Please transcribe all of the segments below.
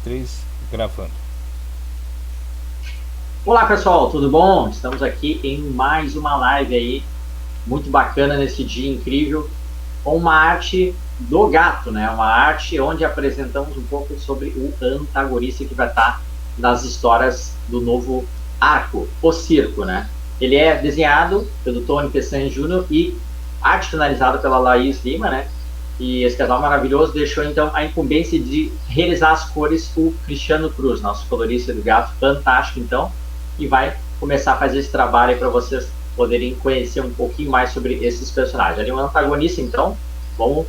3, gravando. Olá pessoal, tudo bom? Estamos aqui em mais uma live aí, muito bacana nesse dia incrível, com uma arte do gato, né? Uma arte onde apresentamos um pouco sobre o antagonista que vai estar nas histórias do novo arco, o circo, né? Ele é desenhado pelo Tony Peçanha Jr. e arte finalizada pela Laís Lima, né? E esse casal maravilhoso deixou então a incumbência de realizar as cores o Cristiano Cruz, nosso colorista do gato, fantástico então, e vai começar a fazer esse trabalho aí para vocês poderem conhecer um pouquinho mais sobre esses personagens. Ali é um antagonista, então, vamos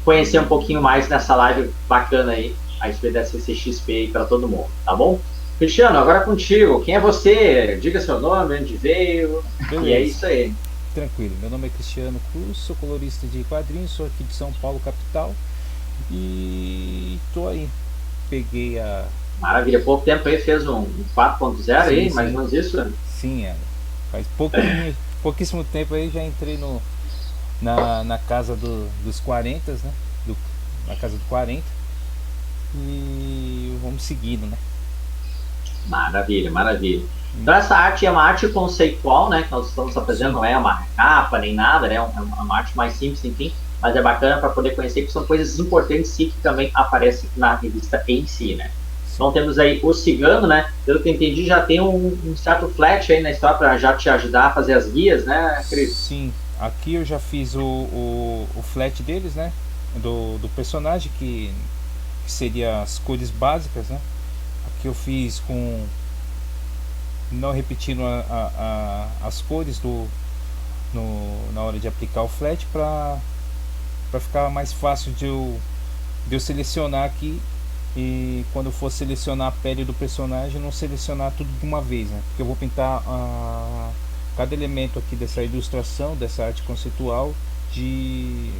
conhecer um pouquinho mais nessa live bacana aí, a respeito da CCXP aí para todo mundo, tá bom? Cristiano, agora é contigo. Quem é você? Diga seu nome, onde veio, e é Beleza, isso aí. tranquilo. Meu nome é Cristiano Cruz, sou colorista de quadrinhos, sou aqui de São Paulo, capital. E tô aí. Peguei a. Maravilha, pouco tempo aí fez um 4.0 Sim, aí, mais ou sim, menos isso? sim, faz pouquíssimo tempo aí já entrei no, na casa dos 40, né? Na casa do 40. E vamos seguindo, né? Maravilha, maravilha. Então essa arte é uma arte conceitual, né, que nós estamos apresentando, Sim, não é uma capa nem nada, né, é uma arte mais simples, enfim, mas é bacana para poder conhecer que são coisas importantes sim, que também aparecem na revista em si, né. sim. Então temos aí o Cigano, né, pelo que eu entendi já tem um certo flat aí na história para já te ajudar a fazer as guias, né, Cris? Sim, aqui eu já fiz o flat deles, né? Do personagem que seria as cores básicas, né? Aqui eu fiz com não repetindo as cores na hora de aplicar o flat para ficar mais fácil de eu selecionar aqui, e quando eu for selecionar a pele do personagem não selecionar tudo de uma vez, né? Porque eu vou pintar cada elemento aqui dessa ilustração, dessa arte conceitual de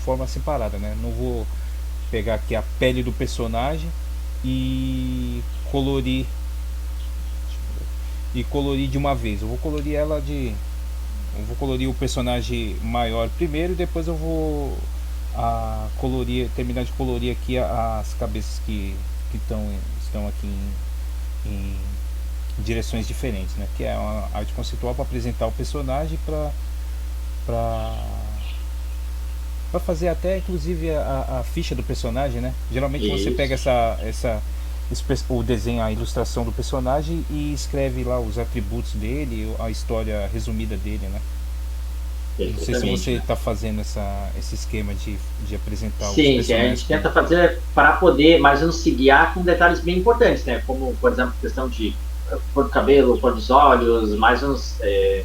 forma separada, né? Não vou pegar aqui a pele do personagem e colorir de uma vez. Eu vou colorir o personagem maior primeiro e depois eu vou terminar de colorir aqui as cabeças que estão aqui em direções diferentes, né? Que é uma arte conceitual para apresentar o personagem para fazer até inclusive a ficha do personagem, né? Geralmente você pega Isso. o desenho, a ilustração do personagem e escreve lá os atributos dele, a história resumida dele, né? Não sei se Perfeitamente, você né? está fazendo esse esquema de apresentar os Sim, sim, a personagens gente com. tenta fazer para poder mais ou menos se guiar com detalhes bem importantes, né? Como, por exemplo, questão de cor do cabelo, cor dos olhos, mais ou menos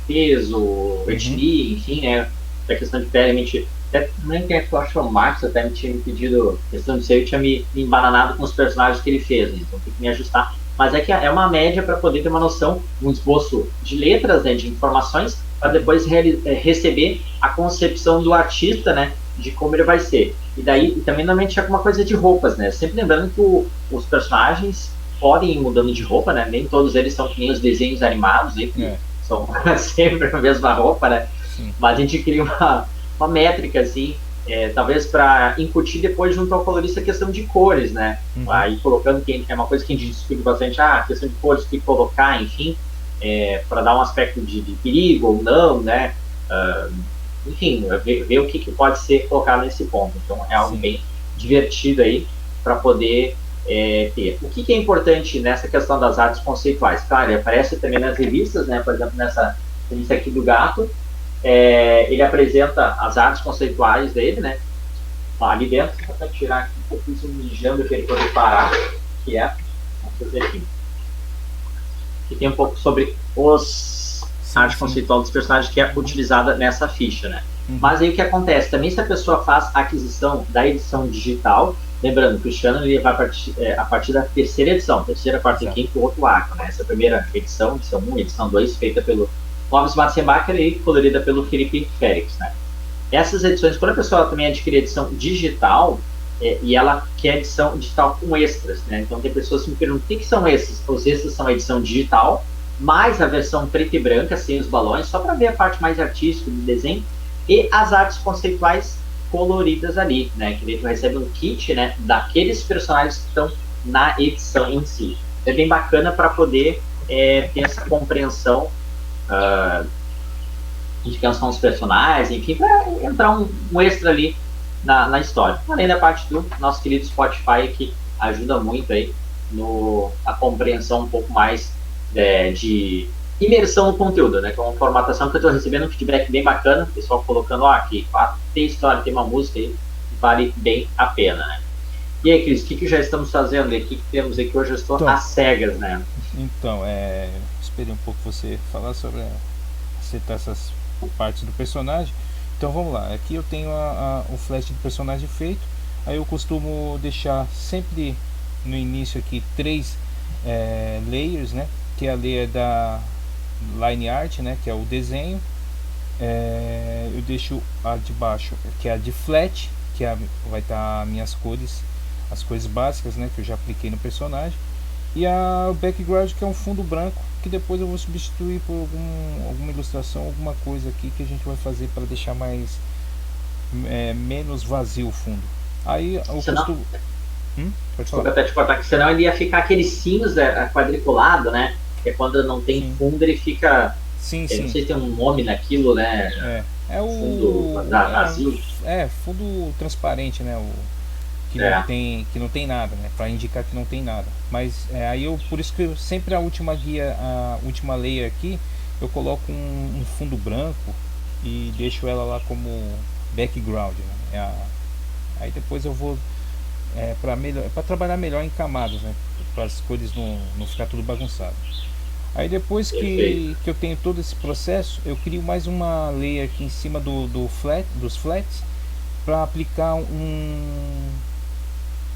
peso, Uhum, etnia, enfim, né? A questão de pele, a gente, até, nem quem é que eu acho que o Marcos até me tinha me pedido questão de ser, eu tinha me embananado com os personagens que ele fez, né? Então tem que me ajustar. Mas é que é uma média para poder ter uma noção, um esboço de letras, né, de informações, para uhum, depois receber a concepção do artista, né? De como ele vai ser. E sim, daí e também normalmente é alguma coisa de roupas, né? Sempre lembrando que os personagens podem ir mudando de roupa, né? Nem todos eles são que nem os desenhos animados, aí, que é, são sempre a mesma roupa, né? sim, Mas a gente cria uma métrica, assim, talvez para incutir depois junto ao colorista a questão de cores, né? uhum, Aí colocando, que é uma coisa que a gente discute bastante, a questão de cores, o que colocar, enfim, para dar um aspecto de perigo ou não, né? Enfim, ver o que pode ser colocado nesse ponto. Então, é algo sim, bem divertido aí para poder ter. O que é importante nessa questão das artes conceituais? Claro, ele aparece também nas revistas, né? Por exemplo, nessa revista aqui do Gato, ele apresenta as artes conceituais dele, né? Ali dentro, só para tirar aqui, eu fiz um mijando para ele poder parar, que é, vamos fazer aqui, que tem um pouco sobre a sim, arte sim, conceitual dos personagens que é uhum, utilizada nessa ficha, né? uhum, Mas aí o que acontece? Também se a pessoa faz a aquisição da edição digital, lembrando, o Cristiano ele vai a partir da terceira edição, terceira, quarta e exato, quinta, o outro arco, né? Essa primeira edição, edição 1, edição 2, feita pelo Clóvis Matzenbacher e colorida pelo Felipe Félix, né? Essas edições, quando a pessoa também adquire edição digital, e ela quer edição digital com extras, né? Então tem pessoas que me perguntam o que são esses? Os extras são a edição digital, mais a versão preta e branca, sem os balões, só para ver a parte mais artística do desenho, e as artes conceituais coloridas ali, né? Que daí tu recebe um kit, né? Daqueles personagens que estão na edição em si. É bem bacana para poder ter essa compreensão de quem são os personagens, enfim, para entrar um extra ali na história. Além da parte do nosso querido Spotify, que ajuda muito aí a compreensão um pouco mais de imersão no conteúdo, né? Com a formatação, que eu estou recebendo um feedback bem bacana, o pessoal colocando, aqui tem história, tem uma música aí, vale bem a pena, né? E aí, Cris, o que já estamos fazendo? O que temos aqui hoje? Eu estou Então, às cegas, né? Então, esperei um pouco você falar sobre acertar essas partes do personagem. Então vamos lá, aqui eu tenho o flash do personagem feito. Aí eu costumo deixar sempre no início aqui 3 layers, né? Que é a layer da line art, né? Que é o desenho. Eu deixo a de baixo, que é a de flat, que vai estar minhas cores, as cores básicas, né? Que eu já apliquei no personagem. E o background, que é um fundo branco, que depois eu vou substituir por alguma ilustração, alguma coisa aqui que a gente vai fazer para deixar menos vazio o fundo. Aí eu costumo... Pode falar. Desculpa até te cortar, que senão ele ia ficar aquele cinza quadriculado, né? Que é quando não tem Sim. fundo, ele fica... Sim, Não sim. sei se tem um nome naquilo, né? Fundo vazio. Fundo transparente, né? Que não tem nada, né? Para indicar que não tem nada. Mas aí por isso que eu sempre a última layer aqui, eu coloco um fundo branco e deixo ela lá como background, né? Aí depois eu vou para trabalhar melhor em camadas, né? Para as cores não ficar tudo bagunçado. Aí depois que eu tenho todo esse processo, eu crio mais uma layer aqui em cima dos flats para aplicar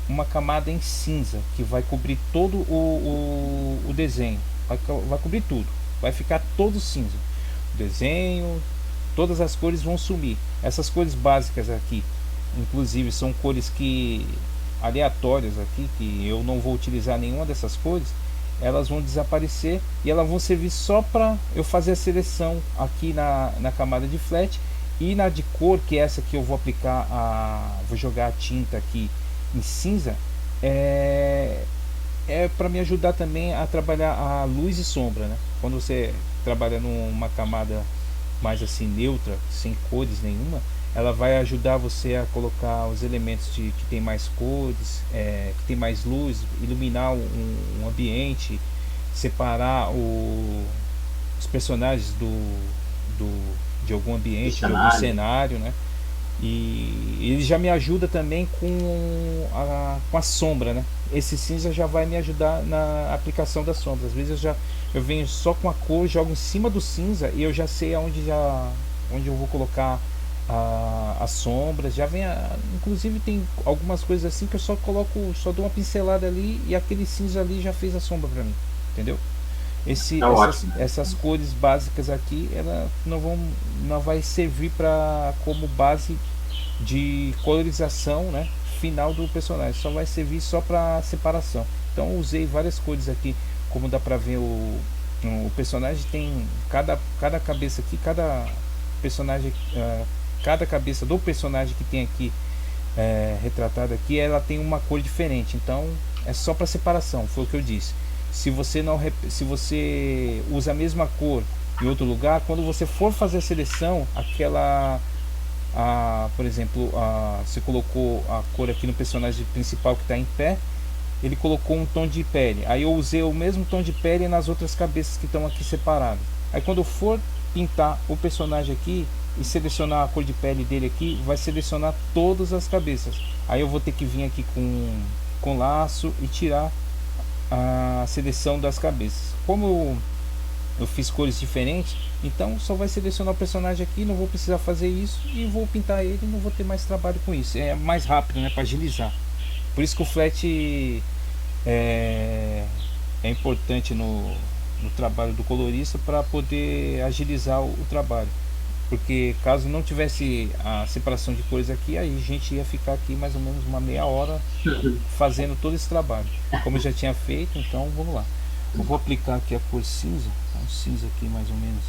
uma camada em cinza que vai cobrir todo o desenho, vai cobrir tudo, vai ficar todo cinza, o desenho, todas as cores vão sumir. Essas cores básicas aqui, inclusive, são cores aleatórias aqui, que eu não vou utilizar nenhuma dessas cores. Elas vão desaparecer e elas vão servir só para eu fazer a seleção aqui na camada de flat, e na de cor, que é essa que eu vou aplicar vou jogar a tinta aqui em cinza, para me ajudar também a trabalhar a luz e sombra, né? Quando você trabalha numa camada mais assim neutra, sem cores nenhuma, ela vai ajudar você a colocar os elementos que tem mais cores, que tem mais luz, iluminar um ambiente, separar os personagens de algum ambiente, de algum cenário, né? E ele já me ajuda também com a sombra, né? Esse cinza já vai me ajudar na aplicação da sombra. Às vezes eu venho só com a cor, jogo em cima do cinza e eu já sei onde eu vou colocar as sombras. Inclusive tem algumas coisas assim que eu só dou uma pincelada ali e aquele cinza ali já fez a sombra para mim, entendeu? Essas cores básicas aqui, ela não vai servir como base de colorização, né, final do personagem, só vai servir só para separação. Então eu usei várias cores aqui, como dá para ver o personagem tem cada cabeça aqui, cada personagem, cada cabeça do personagem que tem aqui retratada aqui, ela tem uma cor diferente. Então é só para separação, foi o que eu disse. Se você usa a mesma cor em outro lugar, quando você for fazer a seleção, por exemplo, você colocou a cor aqui no personagem principal que está em pé, ele colocou um tom de pele, aí eu usei o mesmo tom de pele nas outras cabeças que estão aqui separadas. Aí quando eu for pintar o personagem aqui e selecionar a cor de pele dele aqui, vai selecionar todas as cabeças. Aí eu vou ter que vir aqui com laço e tirar a seleção das cabeças. Como eu fiz cores diferentes, então só vai selecionar o personagem aqui, não vou precisar fazer isso e vou pintar ele, não vou ter mais trabalho com isso. É mais rápido, né, para agilizar. Por isso que o flat é importante no trabalho do colorista, para poder agilizar o trabalho. Porque caso não tivesse a separação de cores aqui, aí a gente ia ficar aqui mais ou menos uma meia hora fazendo todo esse trabalho. Como eu já tinha feito, então vamos lá. Eu vou aplicar aqui a cor cinza, um cinza aqui mais ou menos.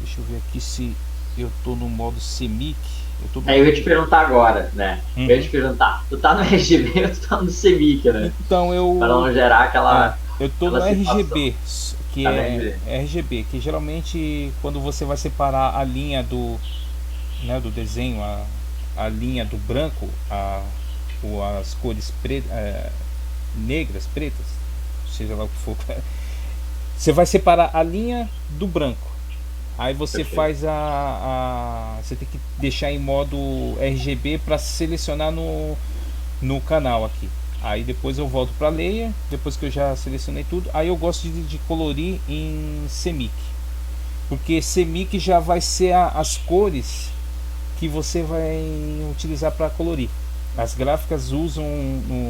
Deixa eu ver aqui se eu tô no modo CMYK. Eu tô no Aí eu ia te perguntar agora, né? Eu ia Uhum. te perguntar, tu tá no RGB ou tu tá no CMYK, né? Então Para eu não gerar é, aquela, eu tô no aquela situação. RGB, que Tá no é RGB. RGB, que geralmente quando você vai separar a linha do, né, do desenho, a linha do branco, as cores negras, pretas, seja lá o que for, você vai separar a linha do branco. Aí você Perfeito. faz você tem que deixar em modo RGB para selecionar no canal aqui. Aí depois eu volto para layer, depois que eu já selecionei tudo. Aí eu gosto de colorir em CMYK, porque CMYK já vai ser as cores que você vai utilizar para colorir. As gráficas usam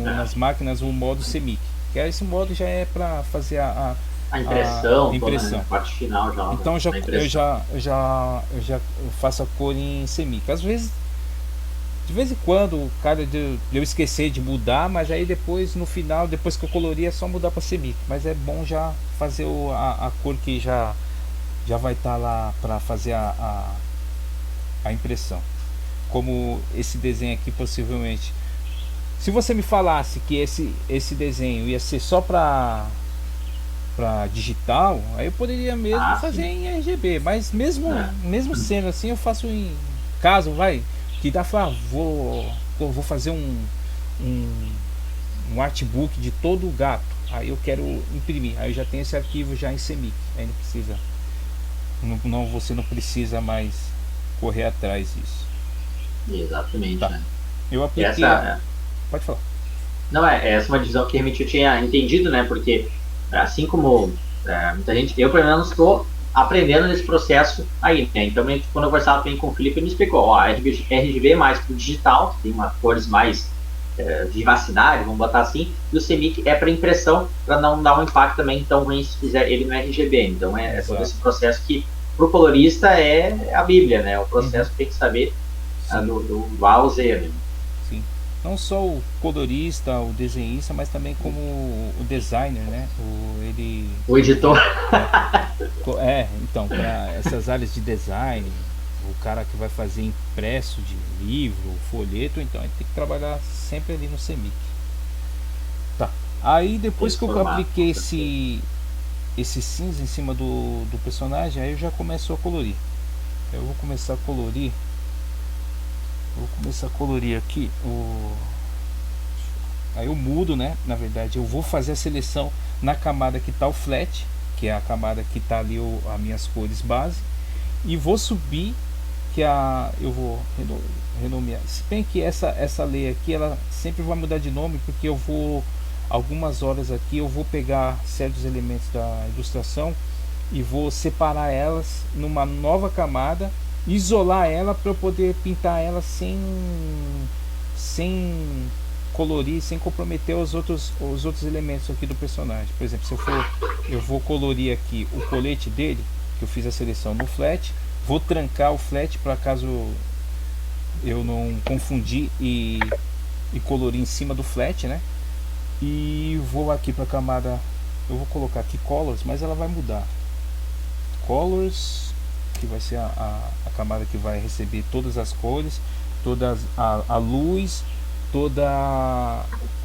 É. nas máquinas o modo CMYK, que esse modo já é para fazer A a impressão toda, né? impressão. A parte final já, né? Então Na impressão. eu já faço a cor em CMYK. Às vezes, de vez em quando, cara, eu esquecer de mudar, mas aí depois no final, depois que eu colorir, é só mudar para CMYK. Mas é bom já fazer a cor que já vai estar lá para fazer a impressão. Como esse desenho aqui, possivelmente, se você me falasse que esse desenho ia ser só para digital, aí eu poderia mesmo Ah, fazer sim. em RGB, mas mesmo É. mesmo sendo assim, eu faço em caso, vai, que dá pra vou fazer um, um artbook de todo o gato. Aí eu quero imprimir, aí eu já tenho esse arquivo já em CMYK, aí não precisa, você não precisa mais correr atrás disso. Exatamente, Tá, né? eu E apliquei essa, pode falar. não é, essa é uma divisão que realmente eu tinha entendido, né? Porque assim como muita gente, eu pelo menos estou aprendendo nesse processo aí, né? Então, quando eu conversava também com o Felipe, ele me explicou, ó, RGB é mais para o digital, que tem uma cores mais vivacidade, vamos botar assim, e o CMYK é para impressão, para não dar um impacto também tão ruim se fizer ele no RGB. Então, é todo Exato. esse processo que para o colorista é a Bíblia, né? O Uhum. processo que tem que saber Sim. do A ao Z, né? Sim. Não só o colorista, o desenhista, mas também como o designer, né? Ele O quando editor. vai então para essas áreas de design, o cara que vai fazer impresso de livro, folheto, então ele tem que trabalhar sempre ali no CMYK. Tá. Aí depois Esse que eu formato, com apliquei certeza. esse cinza em cima do personagem, aí eu já começo a colorir. Eu vou começar a colorir. Vou começar a colorir aqui o. Aí eu mudo, né? Na verdade, eu vou fazer a seleção na camada que está o flat, que é a camada que está ali as minhas cores base, e vou subir, que eu vou renomear. Se bem que essa lei aqui, ela sempre vai mudar de nome, porque eu vou algumas horas aqui eu vou pegar certos elementos da ilustração e vou separar elas numa nova camada, isolar ela para eu poder pintar ela sem colorir, sem comprometer os outros elementos aqui do personagem. Por exemplo, se eu vou colorir aqui o colete dele, que eu fiz a seleção no flat, vou trancar o flat para caso eu não confundir e colorir em cima do flat, né? E vou aqui para a camada, eu vou colocar aqui colors, mas ela vai mudar. Colors, que vai ser a camada que vai receber todas as cores, toda a luz, toda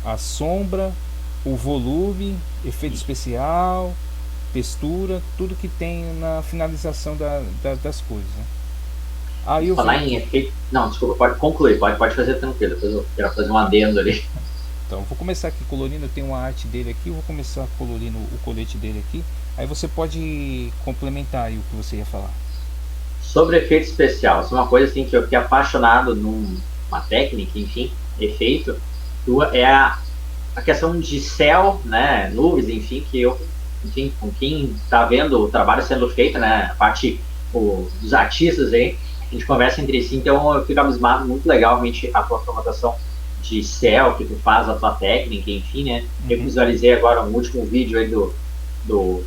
a sombra, o volume, efeito especial, textura, tudo que tem na finalização das cores, né? Aí eu venho Falar em aqui. efeito. Não, desculpa, pode concluir, pode fazer tranquilo. Depois eu quero fazer um adendo ali. Então, vou começar aqui colorindo, eu tenho uma arte dele aqui, eu vou começar colorindo o colete dele aqui. Aí você pode complementar aí o que você ia falar. Sobre efeito especial, isso é uma coisa assim que eu fiquei apaixonado numa técnica, enfim, efeito, é a questão de céu, né, nuvens, enfim, que eu, enfim, com quem está vendo o trabalho sendo feito, né, a parte dos artistas aí, a gente conversa entre si, então eu fico abismado, muito legal, realmente, a tua formatação de céu que tu faz, a tua técnica, enfim, né, eu Uhum. visualizei agora um último vídeo aí do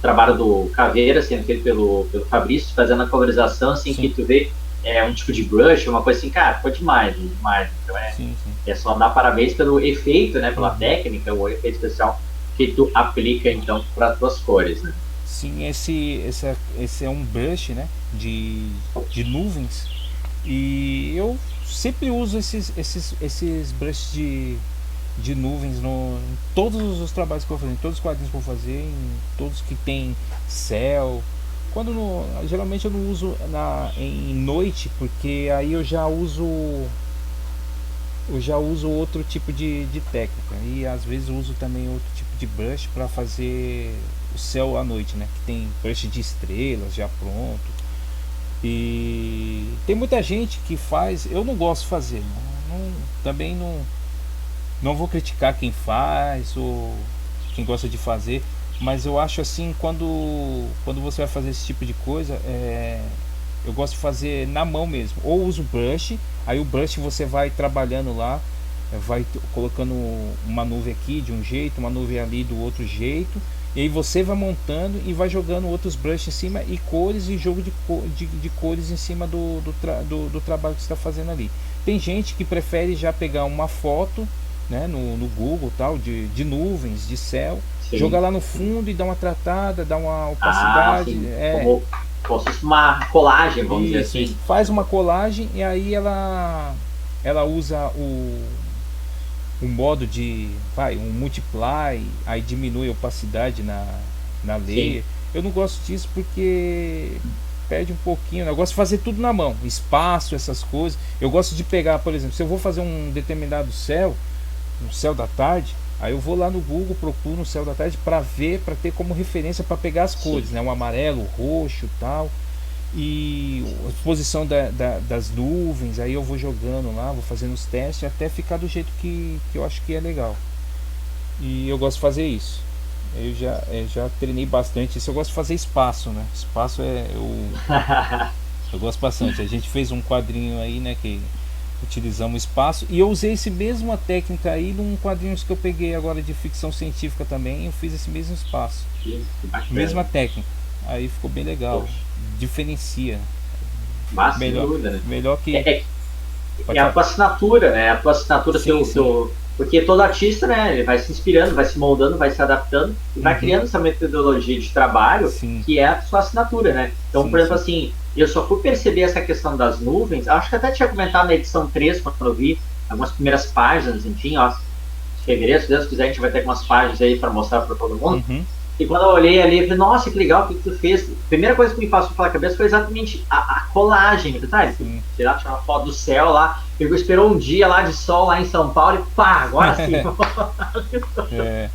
trabalho do Caveira, sendo feito pelo Fabrício, fazendo a colorização, assim, que Sim, tu vê um tipo de brush, uma coisa assim, cara, ficou demais, demais. Então sim, sim. é só dar parabéns pelo efeito, né, pela Uhum. técnica, o efeito especial que tu aplica, então, para as tuas cores, né? Sim, esse é um brush, né? de, de nuvens. E eu sempre uso esses brushes de nuvens em todos os trabalhos que eu vou fazer, em todos os quadrinhos que eu vou fazer, em todos que tem céu. Geralmente eu não uso em noite, porque aí eu já uso outro tipo de técnica, e às vezes uso também outro tipo de brush para fazer o céu à noite, né? Que tem brush de estrelas já pronto. E tem muita gente que faz, eu não gosto de fazer, também não vou criticar quem faz ou quem gosta de fazer, mas eu acho assim, quando você vai fazer esse tipo de coisa, eu gosto de fazer na mão mesmo. Ou uso brush, aí o brush você vai trabalhando lá, vai colocando uma nuvem aqui de um jeito, uma nuvem ali do outro jeito, e aí você vai montando e vai jogando outros brushes em cima, e cores, e jogo de cores em cima do trabalho que você está fazendo ali. Tem gente que prefere já pegar uma foto, né, no Google tal, de nuvens, de céu, Sim. jogar lá no fundo e dar uma tratada, dar uma Ah, opacidade. sim. Como se fosse uma colagem, vamos dizer Isso, assim. faz uma colagem, e aí ela usa o modo um multiply, aí diminui a opacidade na Sim. layer. Eu não gosto disso porque perde um pouquinho, né? Eu gosto de fazer tudo na mão, espaço, essas coisas. Eu gosto de pegar, por exemplo, se eu vou fazer um determinado céu, um céu da tarde, aí eu vou lá no Google, procuro um céu da tarde para ver, para ter como referência, para pegar as Sim. cores, né? O amarelo, o roxo, tal, e a exposição das nuvens. Aí eu vou jogando lá, vou fazendo os testes até ficar do jeito que eu acho que é legal. E eu gosto de fazer isso. Eu já treinei bastante isso. Eu gosto de fazer espaço, né? Espaço eu gosto bastante. A gente fez um quadrinho aí, né, que utilizamos espaço, e eu usei essa mesma técnica aí num quadrinho que eu peguei agora de ficção científica também. Eu fiz esse mesmo espaço, Que bacana. mesma técnica. Aí ficou bem legal. Poxa, Diferencia. mas sem Melhor, dúvida, né? melhor que. É, Pode é a falar. tua assinatura, né? A tua assinatura, Sim, sim. porque todo artista, né? Ele vai se inspirando, vai se moldando, vai se adaptando e vai Uhum. criando essa metodologia de trabalho Sim, que é a sua assinatura, né? Então, sim, por exemplo, sim. assim, eu só fui perceber essa questão das nuvens, acho que até tinha comentado na edição 3 quando eu vi algumas primeiras páginas, enfim, ó, fevereiro, se Deus quiser, a gente vai ter algumas páginas aí para mostrar para todo mundo. Uhum. E quando eu olhei ali, eu falei, nossa, que legal, o que tu fez? A primeira coisa que me passou pela cabeça foi exatamente a colagem. Eu falei, tá, ele Sim. tirar uma foto do céu lá, pegou, esperou um dia lá de sol lá em São Paulo e pá, agora sim. É,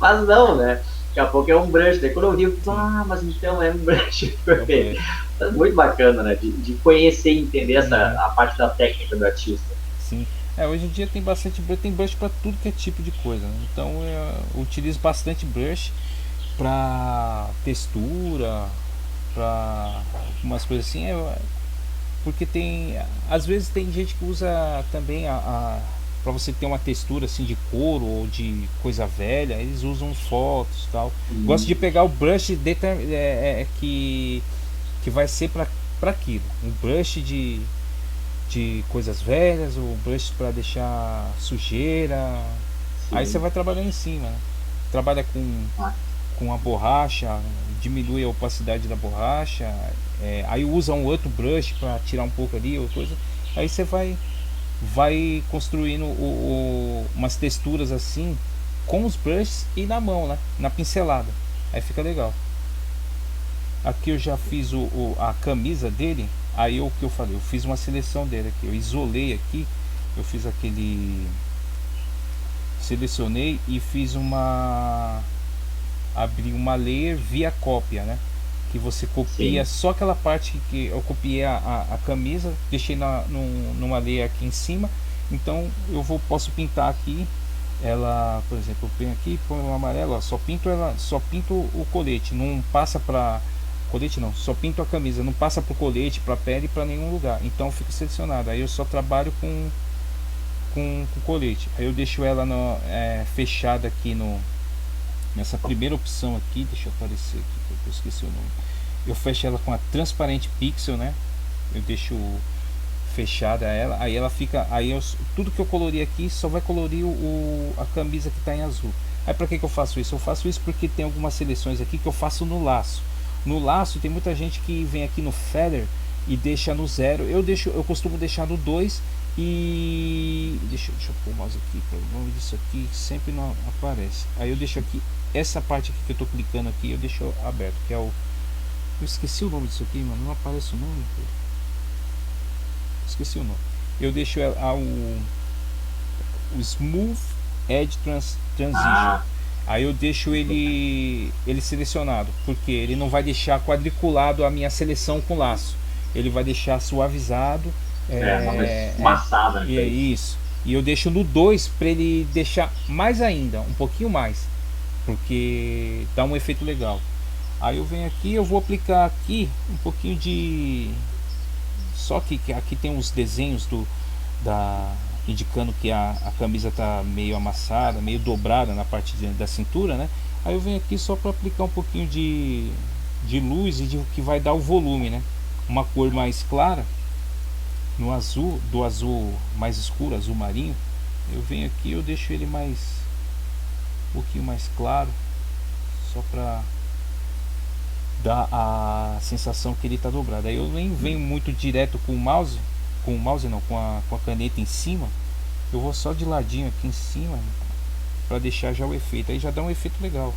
Mas não, né? Daqui a pouco é um brush. Daí quando eu vi, eu falei, sim. mas então é um brush. É o brush. Muito bacana, né? De conhecer e entender Uhum. a parte da técnica do artista. Sim. Hoje em dia tem bastante brush, tem brush para tudo que é tipo de coisa, né? Então eu utilizo bastante brush para textura, para algumas coisas assim. Porque às vezes tem gente que usa também para você ter uma textura assim de couro ou de coisa velha, eles usam fotos e tal. Gosto de Hum, pegar o brush que vai ser para aquilo, um brush de coisas velhas, o brush para deixar sujeira. Aí você sim. vai trabalhando em cima, né? Trabalha Ah, com a borracha, diminui a opacidade da borracha, aí usa um outro brush para tirar um pouco ali ou coisa. Aí você vai construindo umas texturas assim com os brushes e na mão, né? Na pincelada. Aí fica legal. Aqui eu já fiz a camisa dele. Aí o que eu falei, eu fiz uma seleção dele aqui. Eu isolei aqui, eu fiz aquele, selecionei e fiz abrir uma layer via cópia, né? Que você copia sim. só aquela parte que eu copiei a camisa, deixei numa layer aqui em cima. Então posso pintar aqui ela, por exemplo, eu venho aqui, põe o amarelo, ó, só pinto o colete, não passa para colete não, só pinto a camisa, não passa pro colete, pra pele, para nenhum lugar. Então fica selecionado. Aí eu só trabalho com colete. Aí eu deixo ela fechada aqui nessa primeira opção aqui, deixa eu aparecer aqui que eu esqueci o nome. Eu fecho ela com a transparente pixel, né? Eu deixo fechada ela, aí ela fica, tudo que eu colori aqui só vai colorir a camisa que está em azul. Aí para que eu faço isso? Eu faço isso porque tem algumas seleções aqui que eu faço no laço. No laço tem muita gente que vem aqui no feather e deixa no 0. Eu costumo deixar no 2 e deixa eu pôr o mouse aqui, o nome disso aqui sempre não aparece. Aí eu deixo aqui essa parte aqui que eu tô clicando aqui, eu deixo aberto, que é o, eu esqueci o nome disso aqui, mano, não aparece o nome. Esqueci o nome. Eu deixo o Smooth Edge Transition. Aí eu deixo ele selecionado, porque ele não vai deixar quadriculado a minha seleção com laço. Ele vai deixar suavizado. Maçada, né? E é isso. E eu deixo no 2 para ele deixar mais ainda, um pouquinho mais, porque dá um efeito legal. Aí eu venho aqui, eu vou aplicar aqui um pouquinho de, só que aqui tem uns desenhos indicando que a camisa tá meio amassada, meio dobrada na parte da cintura, né? Aí eu venho aqui só para aplicar um pouquinho de luz e que vai dar o volume, né? Uma cor mais clara no azul, do azul mais escuro, azul marinho. Eu venho aqui, eu deixo ele mais um pouquinho mais claro, só para dar a sensação que ele está dobrado. Aí eu nem venho muito direto com a caneta em cima. Eu vou só de ladinho aqui em cima para deixar já o efeito. Aí já dá um efeito legal.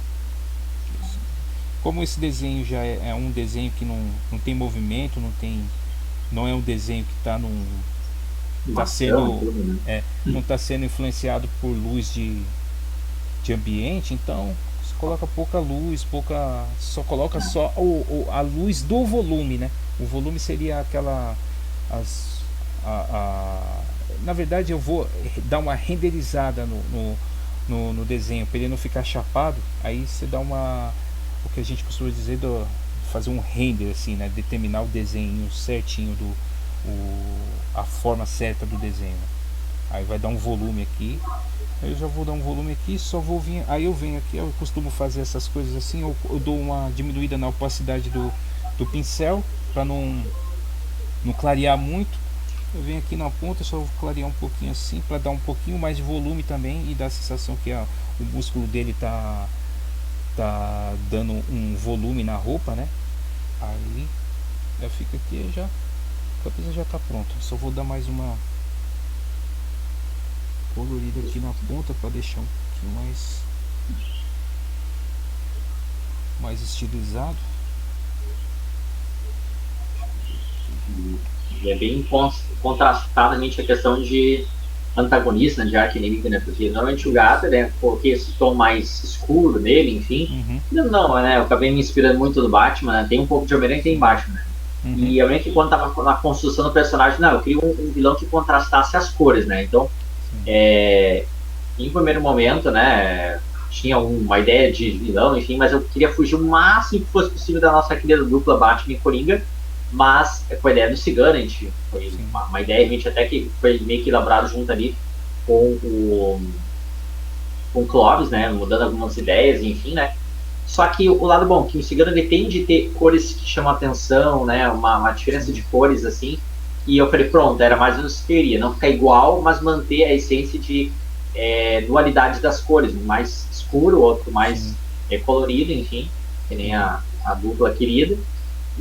Como esse desenho já é um desenho que não tem movimento, não é um desenho que está não está sendo influenciado por luz de ambiente, então você coloca pouca luz, só coloca só a luz do volume, né? O volume seria aquela na verdade eu vou dar uma renderizada no desenho para ele não ficar chapado. Aí você dá o que a gente costuma dizer fazer um render assim, né? Determinar o desenho certinho a forma certa do desenho. Aí vai dar um volume aqui. Eu já vou dar um volume aqui, só vou vir. Aí eu venho aqui, eu costumo fazer essas coisas assim. Eu dou uma diminuída na opacidade do pincel para não clarear muito. Eu venho aqui na ponta, só vou clarear um pouquinho assim para dar um pouquinho mais de volume também e dar a sensação que o músculo dele tá dando um volume na roupa, né? Aí já fica aqui, a camisa já tá pronta. Só vou dar mais uma colorida aqui na ponta para deixar um pouquinho mais estilizado. E é bem contrastadamente a questão de antagonista, de arco inimigo, né? Porque normalmente o gato, né? Coloquei esse tom mais escuro nele, enfim. Não, né? Eu acabei me inspirando muito no Batman, né? Tem um pouco de Homem-Aranha e tem Batman, né? E eu lembro que quando tava na construção do personagem, não, eu queria um vilão que contrastasse as cores, né? Então, em primeiro momento, né? Tinha uma ideia de vilão, enfim, mas eu queria fugir o máximo que fosse possível da nossa querida dupla Batman e Coringa. Mas com a ideia do Cigano, a gente foi uma ideia, a gente até que foi meio que elaborado junto ali com o Clóvis, né? Mudando algumas ideias, enfim, né? Só que o lado bom, que o Cigano ele tem de ter cores que chamam atenção, né? Uma diferença de cores, assim. E eu falei, pronto, era mais ou menos o que eu queria. Não ficar igual, mas manter a essência de dualidade das cores. Um mais escuro, o outro mais colorido, enfim. Que nem a dupla querida.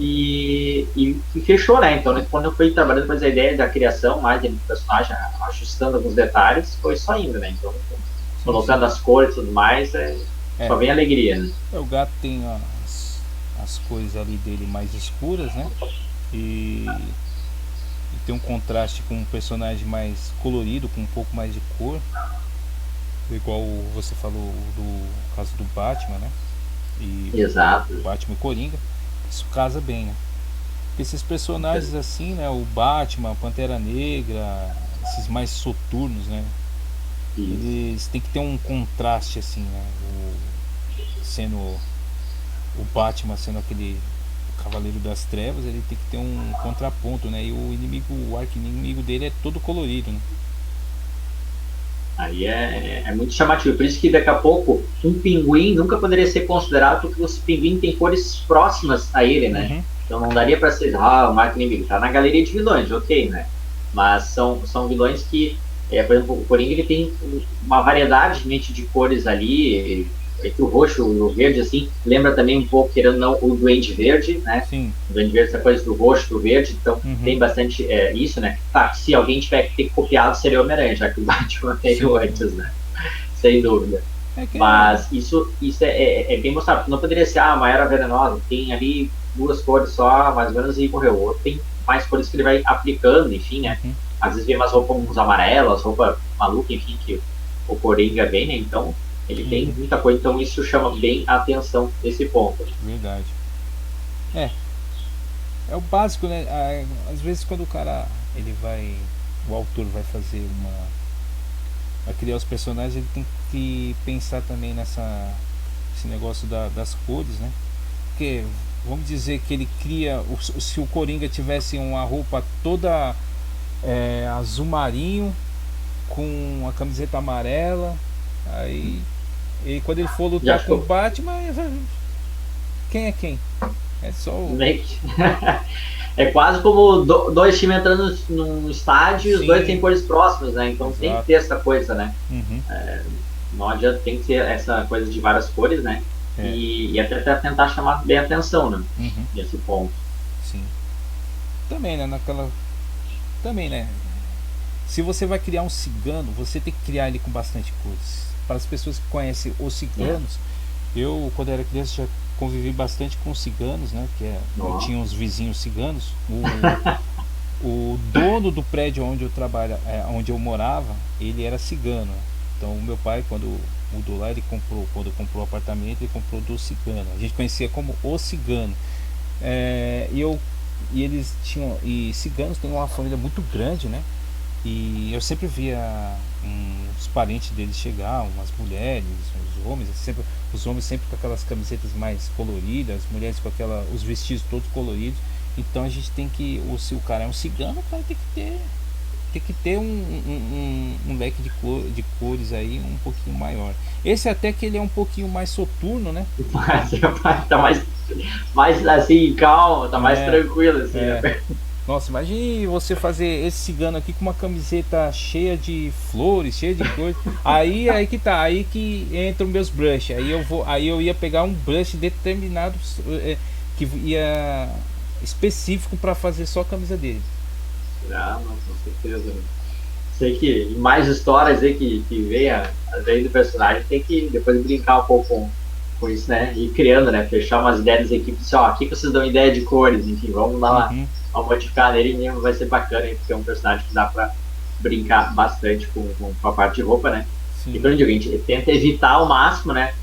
E fechou, né? Então, quando eu fui trabalhando mais a ideia da criação, mais do personagem, ajustando alguns detalhes, foi só indo, né? Então, colocando as cores e tudo mais, só vem alegria, né? O gato tem as cores ali dele mais escuras, né? E tem um contraste com um personagem mais colorido, com um pouco mais de cor. Igual você falou do caso do Batman, né? Exato. Batman e Coringa. Isso casa bem, né? Esses personagens assim, né? O Batman, Pantera Negra, esses mais soturnos, né? Eles têm que ter um contraste assim, né? Sendo o Batman sendo aquele Cavaleiro das Trevas, ele tem que ter um contraponto, né? E o arqui-inimigo dele é todo colorido, né? Aí é muito chamativo. Por isso que daqui a pouco um pinguim nunca poderia ser considerado, porque o pinguim tem cores próximas a ele, né? Então não daria para ser, o Marco Inimigo tá na galeria de vilões, ok, né? Mas são vilões que, por exemplo, o Coringa ele tem uma variedade de cores ali, entre o roxo e o verde, assim, lembra também um pouco, querendo ou não, o Duende Verde, né? Sim. O Duende Verde, essa coisa do roxo, do verde, então Uhum. tem bastante isso, né? Tá, se alguém tiver que ter copiado, seria o Homem-Aranha, já que o Batman veio Sim. antes, né? Sem dúvida. É que é. Mas isso é bem mostrado. Não poderia ser, uma era venenosa, tem ali duas cores só, mais ou menos, e morreu. Outro tem mais cores que ele vai aplicando, enfim, né? Uhum. Às vezes vem umas roupas uns amarelas, roupa maluca, enfim, que o Coringa vem, né? Então, ele tem Uhum. muita coisa, então isso chama bem a atenção nesse ponto. Verdade. É. É o básico, né? Às vezes quando o cara ele vai. O autor vai fazer uma. Vai criar os personagens, ele tem que pensar também nessa. Esse negócio das cores, né? Porque vamos dizer que ele cria. Se o Coringa tivesse uma roupa toda azul marinho, com a camiseta amarela, aí. E quando ele for Já lutar com o ficou Batman, quem é quem? É só o. meio que... É quase como dois times entrando num estádio e os dois têm Sim, cores próximas, né? Então tem que exato. ter essa coisa, né? Uhum. Não adianta, tem que ter essa coisa de várias cores, né? É. E até tentar chamar bem a atenção, né? Uhum. Nesse ponto. Sim. Também, né? Naquela. Também, né? Se você vai criar um cigano, você tem que criar ele com bastante cores. Para as pessoas que conhecem os É. ciganos, eu quando era criança já convivi bastante com os ciganos, né? Eu Ó. tinha uns vizinhos ciganos. O dono do prédio onde eu onde eu morava, ele era cigano. Então o meu pai, quando mudou lá, quando comprou o apartamento, ele comprou do cigano. A gente conhecia como o cigano. É, e eu e eles tinham e ciganos têm uma família muito grande, né? E eu sempre via os parentes deles chegar, umas mulheres, os homens, os homens sempre com aquelas camisetas mais coloridas, as mulheres com os vestidos todos coloridos. Então a gente tem que, se o cara é um cigano, o cara tem que ter um leque de cores aí um pouquinho maior. Esse até que ele é um pouquinho mais soturno, né? Mas tá mais assim, calmo, tá mais É, tranquilo, assim, né? é. Nossa, imagine você fazer esse cigano aqui com uma camiseta cheia de flores, cheia de cores. Aí que tá, aí que entram meus brushes. Aí eu ia pegar um brush determinado que ia específico para fazer só a camisa dele. Ah, não, com certeza. Né? Sei que em mais histórias aí que vem do personagem, tem que depois brincar um pouco com isso, né? Ir criando, né? Fechar umas ideias das equipes, assim, ó, aqui que vocês dão ideia de cores, enfim, vamos lá, Uhum, vamos modificar nele e vai ser bacana, hein? Porque é um personagem que dá pra brincar bastante com a parte de roupa, né? sim, Então, a gente tenta evitar ao máximo, né?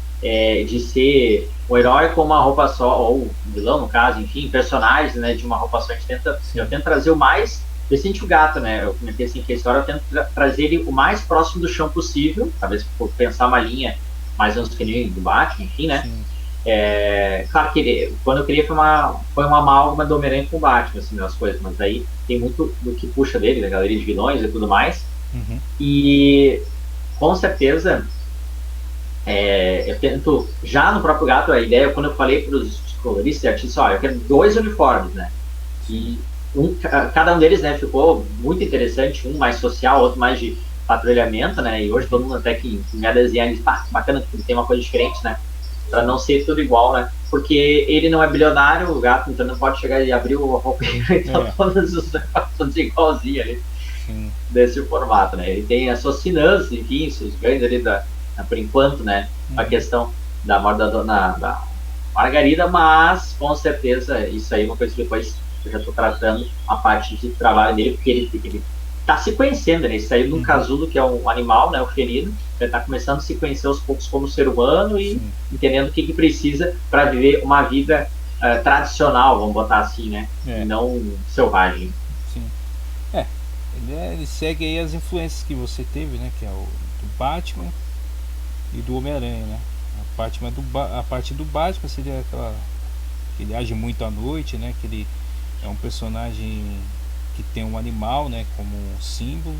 De ser um herói com uma roupa só, ou um vilão, no caso, enfim, personagens, né? De uma roupa só, eu sim, tento trazer o mais decente o gato, né? Eu comentei assim que a história eu tento trazer ele o mais próximo do chão possível, talvez por pensar uma linha mais ou menos que nem do Batman, enfim, né? sim, Claro que quando eu criei foi uma amálgama do Homem-Aranha com o Batman, assim, as coisas, mas aí tem muito do que puxa dele, da galeria de vilões e tudo mais. uhum, E com certeza eu tento, já no próprio gato, a ideia, quando eu falei para os coloristas e artistas, olha, eu quero dois uniformes, né? sim, E cada um deles, né, ficou muito interessante, um mais social, outro mais de patrulhamento, né? E hoje todo mundo até que me desenhar, ele tá bacana, porque tem uma coisa diferente, né? Para não ser tudo igual, né? Porque ele não é bilionário, o gato, então não pode chegar e abrir o roupeiro, então é, todos os todos igualzinhos ali sim, desse formato, né? Ele tem as suas finanças, enfim, seus ganhos ali por enquanto, né? A uhum, questão da morte da dona da Margarida, mas com certeza isso aí é uma coisa que depois eu já estou tratando a parte de trabalho dele, porque ele está se conhecendo, né? Ele saiu de um uhum, casulo que é um animal, né? O felino, ele está começando a se conhecer aos poucos como ser humano e sim, entendendo o que precisa para viver uma vida tradicional, vamos botar assim, né? E é, não selvagem. sim. É, ele segue aí as influências que você teve, né? Que é o do Batman e do Homem-Aranha, né? A parte do Batman seria aquela que ele age muito à noite, né? Que ele é um personagem que tem um animal, né? Como um símbolo.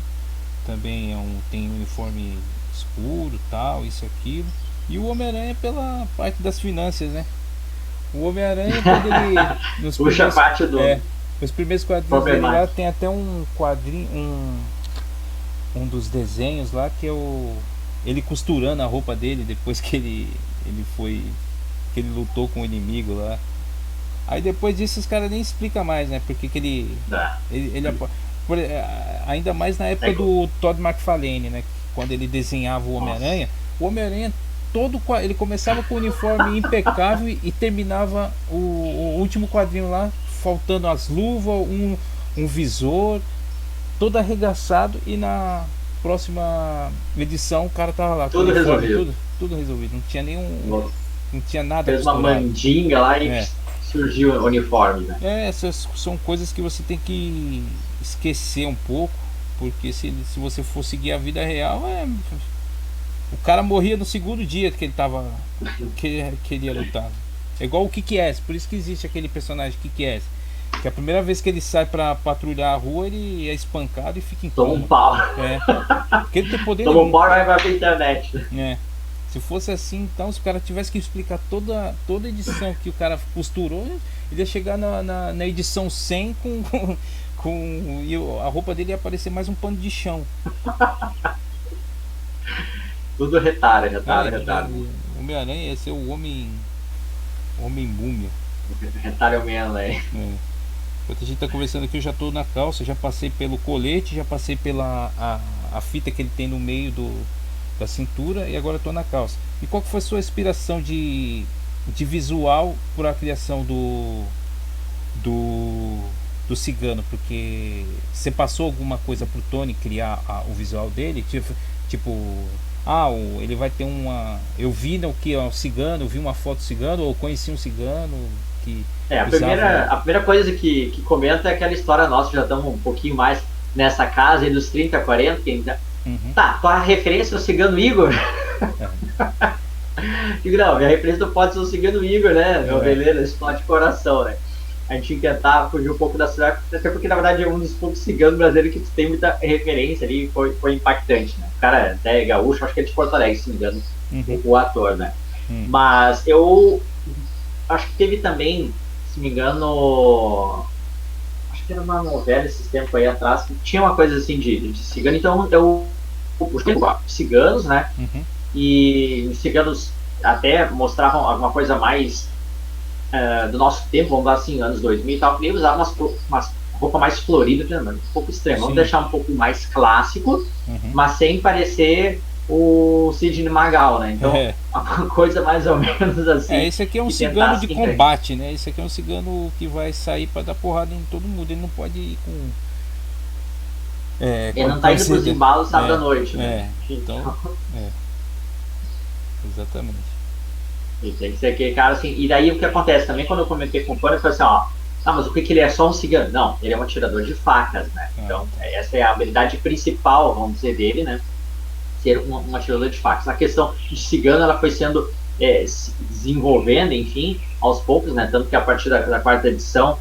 Também tem um uniforme escuro, tal, isso e aquilo. E o Homem-Aranha pela parte das finanças, né? O Homem-Aranha quando ele Puxa a parte do nos primeiros quadrinhos dele lá problemático. tem até um quadrinho, um dos desenhos lá que é ele costurando a roupa dele depois que ele foi, que ele lutou com o inimigo lá. Aí depois disso os caras nem explicam mais, né? Porque que ainda mais na época do Todd McFarlane, né? Quando ele desenhava o Homem-Aranha, ele começava com o uniforme impecável e terminava o último quadrinho lá, faltando as luvas, um visor, todo arregaçado, e na próxima edição o cara tava lá tudo resolvido. Tudo resolvido, não tinha nenhum. Não tinha nada. Fez uma mandinga lá e surgiu o uniforme, né? Essas são coisas que você tem que esquecer um pouco, porque se você for seguir a vida real, o cara morria no segundo dia que ele tava que ele ia lutar. É igual o Kick-Ass, por isso que existe aquele personagem Kick-Ass, que a primeira vez que ele sai pra patrulhar a rua, ele é espancado e fica em coma. Toma um pau. Porque ele tem poder. Toma um pau e vai pra internet. Se fosse assim, então, se o cara tivesse que explicar toda a edição que o cara costurou, ele ia chegar na edição 100 e a roupa dele ia parecer mais um pano de chão. Tudo retalho. O Homem-Aranha ia ser o Homem-Múmia. Retalho mesmo, né? Enquanto a gente tá conversando aqui, eu já tô na calça, já passei pelo colete, já passei pela a fita que ele tem no meio da cintura, e agora eu tô na calça. E qual que foi a sua inspiração de visual para a criação do Cigano? Porque você passou alguma coisa pro Tony criar o visual dele? Tipo, ele vai ter uma... Eu vi o que é um cigano, eu vi uma foto do cigano, ou conheci um cigano que... A primeira coisa que comenta é aquela história nossa, já estamos um pouquinho mais nessa casa aí dos 30, 40, que ainda... Tá, tua referência é o Cigano Igor? Não, minha referência não pode ser o Cigano Igor, né? Meu veleiro, explode coração, né? A gente tinha que tentar fugir um pouco da cidade, até porque na verdade é um dos poucos ciganos brasileiros que tem muita referência ali, foi impactante, né? O cara até é gaúcho, acho que é de Porto Alegre, se não me engano, o ator, né? Mas eu acho que teve também, se não me engano, acho que era uma novela esses tempos aí atrás, que tinha uma coisa assim de cigano, então eu ciganos, né? E os ciganos até mostravam alguma coisa mais do nosso tempo, vamos lá assim, anos 2000 e tal, e usavam umas roupa mais florida, um pouco extremo, vamos deixar um pouco mais clássico, mas sem parecer o Sidney Magal, né? Então, uma coisa mais ou menos assim. Esse aqui é um cigano de combate, né? Esse aqui é um cigano que vai sair para dar porrada em todo mundo, ele não pode ir com... ele não tá indo pros embalos sábado à noite, né? Então, exatamente. E tem que ser aquele cara assim. E daí o que acontece também, quando eu comentei com o Pano, eu falei assim, mas o que ele é? Só um cigano? Não, ele é um atirador de facas, né? Então, essa é a habilidade principal, vamos dizer, dele, né? Ser um atirador de facas. A questão de cigano, ela foi sendo se desenvolvendo, enfim, aos poucos, né? Tanto que a partir da quarta edição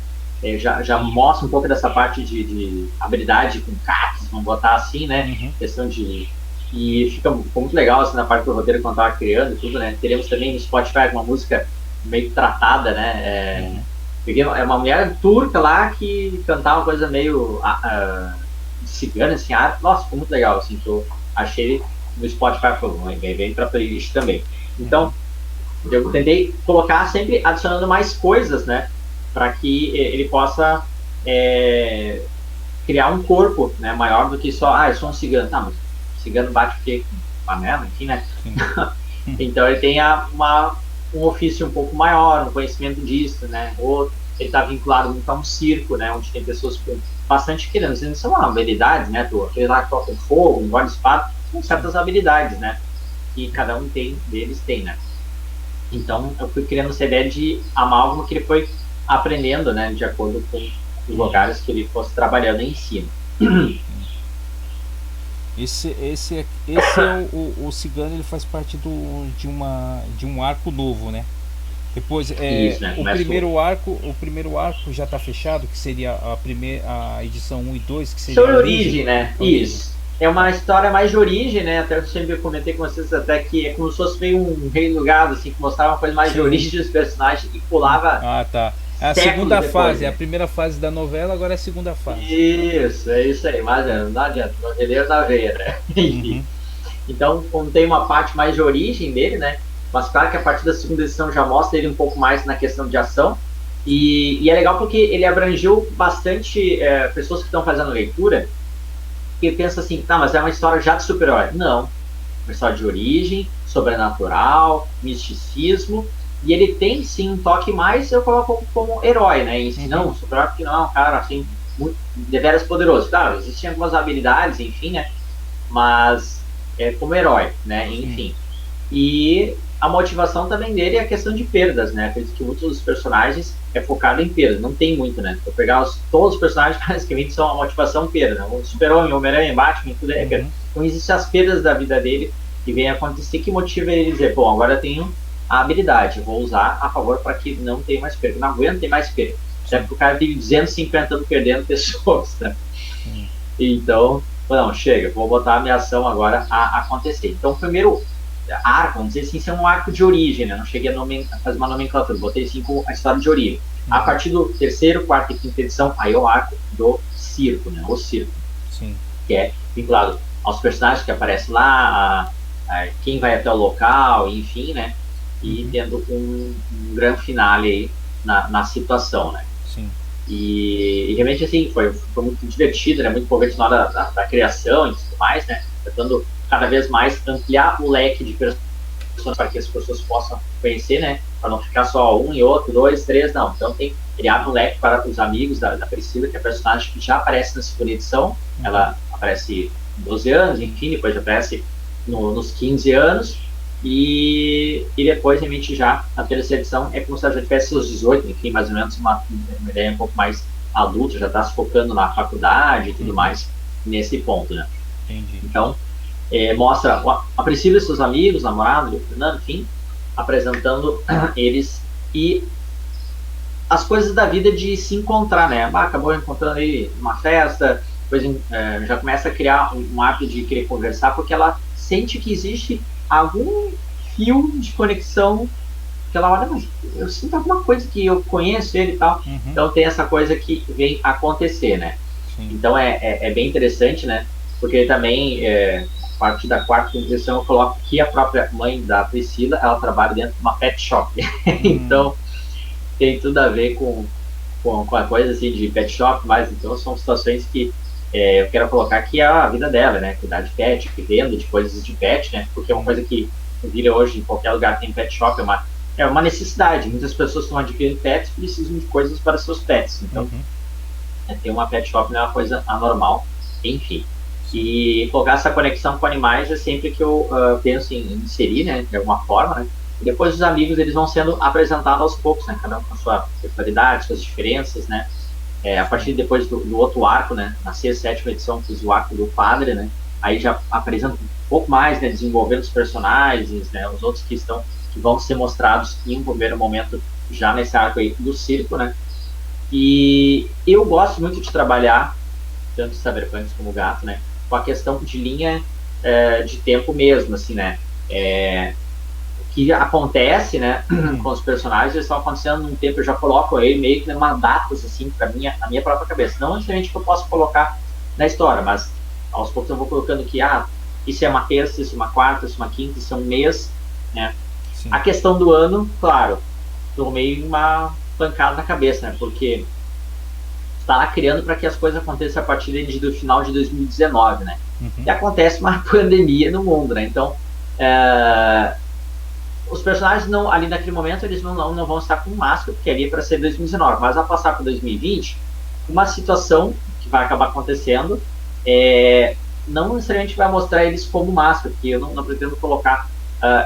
já mostra um pouco dessa parte de habilidade com cacos, vamos botar assim, né? Questão de... E ficou muito legal assim, na parte do roteiro quando eu estava criando e tudo, né? Teremos também no Spotify uma música meio tratada, né? Peguei uma mulher turca lá que cantava uma coisa meio cigana, assim, nossa, ficou muito legal, assim, que eu achei no Spotify, vem pra playlist também. Então, eu tentei colocar sempre adicionando mais coisas, né? Para que ele possa criar um corpo, né, maior do que só, eu sou um cigano, tá, mas cigano bate o quê? Com panela, enfim, né? Então ele tem um ofício um pouco maior, um conhecimento disso, né? Ou ele está vinculado muito a um circo, né? Onde tem pessoas com bastante crianças, não são habilidades, né? Aquele lá que toca fogo, engole espada, são certas habilidades, né? Que cada um deles tem, né? Então eu fui criando essa ideia de amálgama que ele foi aprendendo, né? De acordo com os lugares que ele fosse trabalhando em cima. Esse é o cigano, ele faz parte de um arco novo, né? Depois Isso, né? o primeiro arco já está fechado, que seria a edição 1 e 2, que seria sobre a origem, né? Isso. É uma história mais de origem, né? Até eu sempre comentei com vocês até que é como se fosse meio um reino do gado, assim, que mostrava uma coisa mais de origem dos personagens e pulava. Tá. É a segunda fase, né? A primeira fase da novela, agora é a segunda fase. Isso, é isso aí, mas não adianta, noveleiro da veia, né? Então, como tem uma parte mais de origem dele, né? mas claro que a partir da segunda edição já mostra ele um pouco mais na questão de ação, e é legal porque ele abrangeu bastante pessoas que estão fazendo leitura, que pensam assim, tá, mas é uma história já de super-herói. Não, uma história de origem, sobrenatural, misticismo, e ele tem sim um toque mais, eu coloco como herói, né, em si, não, super-herói porque não é um cara assim, muito, deveras poderoso. Claro, existem algumas habilidades, enfim, né, mas é como herói, né, enfim. E a motivação também dele é a questão de perdas, né? Acredito que muitos dos personagens é focado em perda, não tem muito, né? Vou pegar todos os personagens basicamente são a motivação perda, né? O Super-Homem, Homem-Aranha, Batman, tudo é perda. Então existem as perdas da vida dele que vem acontecer que motiva ele a dizer, bom, agora eu tenho a habilidade, vou usar a favor para que não tenha mais perda, não aguento ter mais perda. Até porque o cara vive 250 anos perdendo pessoas, né? Então, não, chega, vou botar a minha ação agora a acontecer. Então, o primeiro arco, vamos dizer assim, isso é um arco de origem, né? Não cheguei a fazer uma nomenclatura, botei assim com a história de origem. A partir do terceiro, quarto e quinta edição, aí é o arco do circo, né? O circo. Sim. Que é vinculado aos personagens que aparecem lá, a quem vai até o local, enfim, né? E tendo um grande finale aí na situação, né? Sim. E realmente, assim, foi muito divertido, né? Muito empolgante na hora da criação e tudo mais, né? Tentando cada vez mais ampliar o leque de personagens para que as pessoas possam conhecer, né? Para não ficar só um e outro, dois, três, não. Então tem criado um leque para os amigos da Priscila, que é a personagem que já aparece na segunda edição. Ela aparece 12 anos, enfim, depois aparece nos 15 anos. E depois, realmente, já na terceira edição é como se ela já tivesse seus 18, enfim, mais ou menos uma ideia um pouco mais adulta, já está se focando na faculdade e tudo mais nesse ponto, né? Entendi. Então, mostra a Priscila e seus amigos, namorado, o Fernando, enfim, apresentando eles e as coisas da vida de se encontrar, né? Acabou encontrando aí uma festa, depois já começa a criar um hábito de querer conversar, porque ela sente que existe algum fio de conexão que ela olha, mas eu sinto alguma coisa que eu conheço ele e tal. Então tem essa coisa que vem acontecer, né? Sim. Então é bem interessante, né? Porque também, a partir da quarta edição, eu coloco que a própria mãe da Priscila, ela trabalha dentro de uma pet shop. Então tem tudo a ver com a coisa assim de pet shop, mas então são situações que eu quero colocar que é a vida dela, né? Cuidar de pet, venda de coisas de pet, né? Porque é uma coisa que vira hoje em qualquer lugar tem pet shop, é uma necessidade. Muitas pessoas estão adquirindo pets precisam de coisas para seus pets. Então, ter uma pet shop não é uma coisa anormal, enfim. E colocar essa conexão com animais é sempre que eu penso em inserir, né? De alguma forma, né? E depois os amigos eles vão sendo apresentados aos poucos, né? Cada um com a sua personalidade, suas diferenças, né? A partir depois do outro arco, né? Na sexta, sétima edição, fiz o arco do padre, né? Aí já apresenta um pouco mais, né? Desenvolvendo os personagens, né? Os outros que vão ser mostrados em um primeiro momento já nesse arco aí do circo, né? E eu gosto muito de trabalhar, tanto o Cyberpunk como o Gato, né? Com a questão de linha de tempo mesmo, assim, né? Que acontece, né, com os personagens, eles estão acontecendo num tempo, eu já coloco ele meio que numa datas, assim, na minha própria cabeça. Não necessariamente que eu possa colocar na história, mas aos poucos eu vou colocando que, isso é uma terça, isso é uma quarta, isso é uma quinta, isso é um mês, né. Sim. A questão do ano, claro, tomei uma pancada na cabeça, né, porque está lá criando para que as coisas aconteçam a partir do final de 2019, né. E acontece uma pandemia no mundo, né, então os personagens ali naquele momento eles não vão estar com máscara, porque ali é para ser 2019, mas ao passar para 2020, uma situação que vai acabar acontecendo não necessariamente vai mostrar eles como máscara, porque eu não pretendo colocar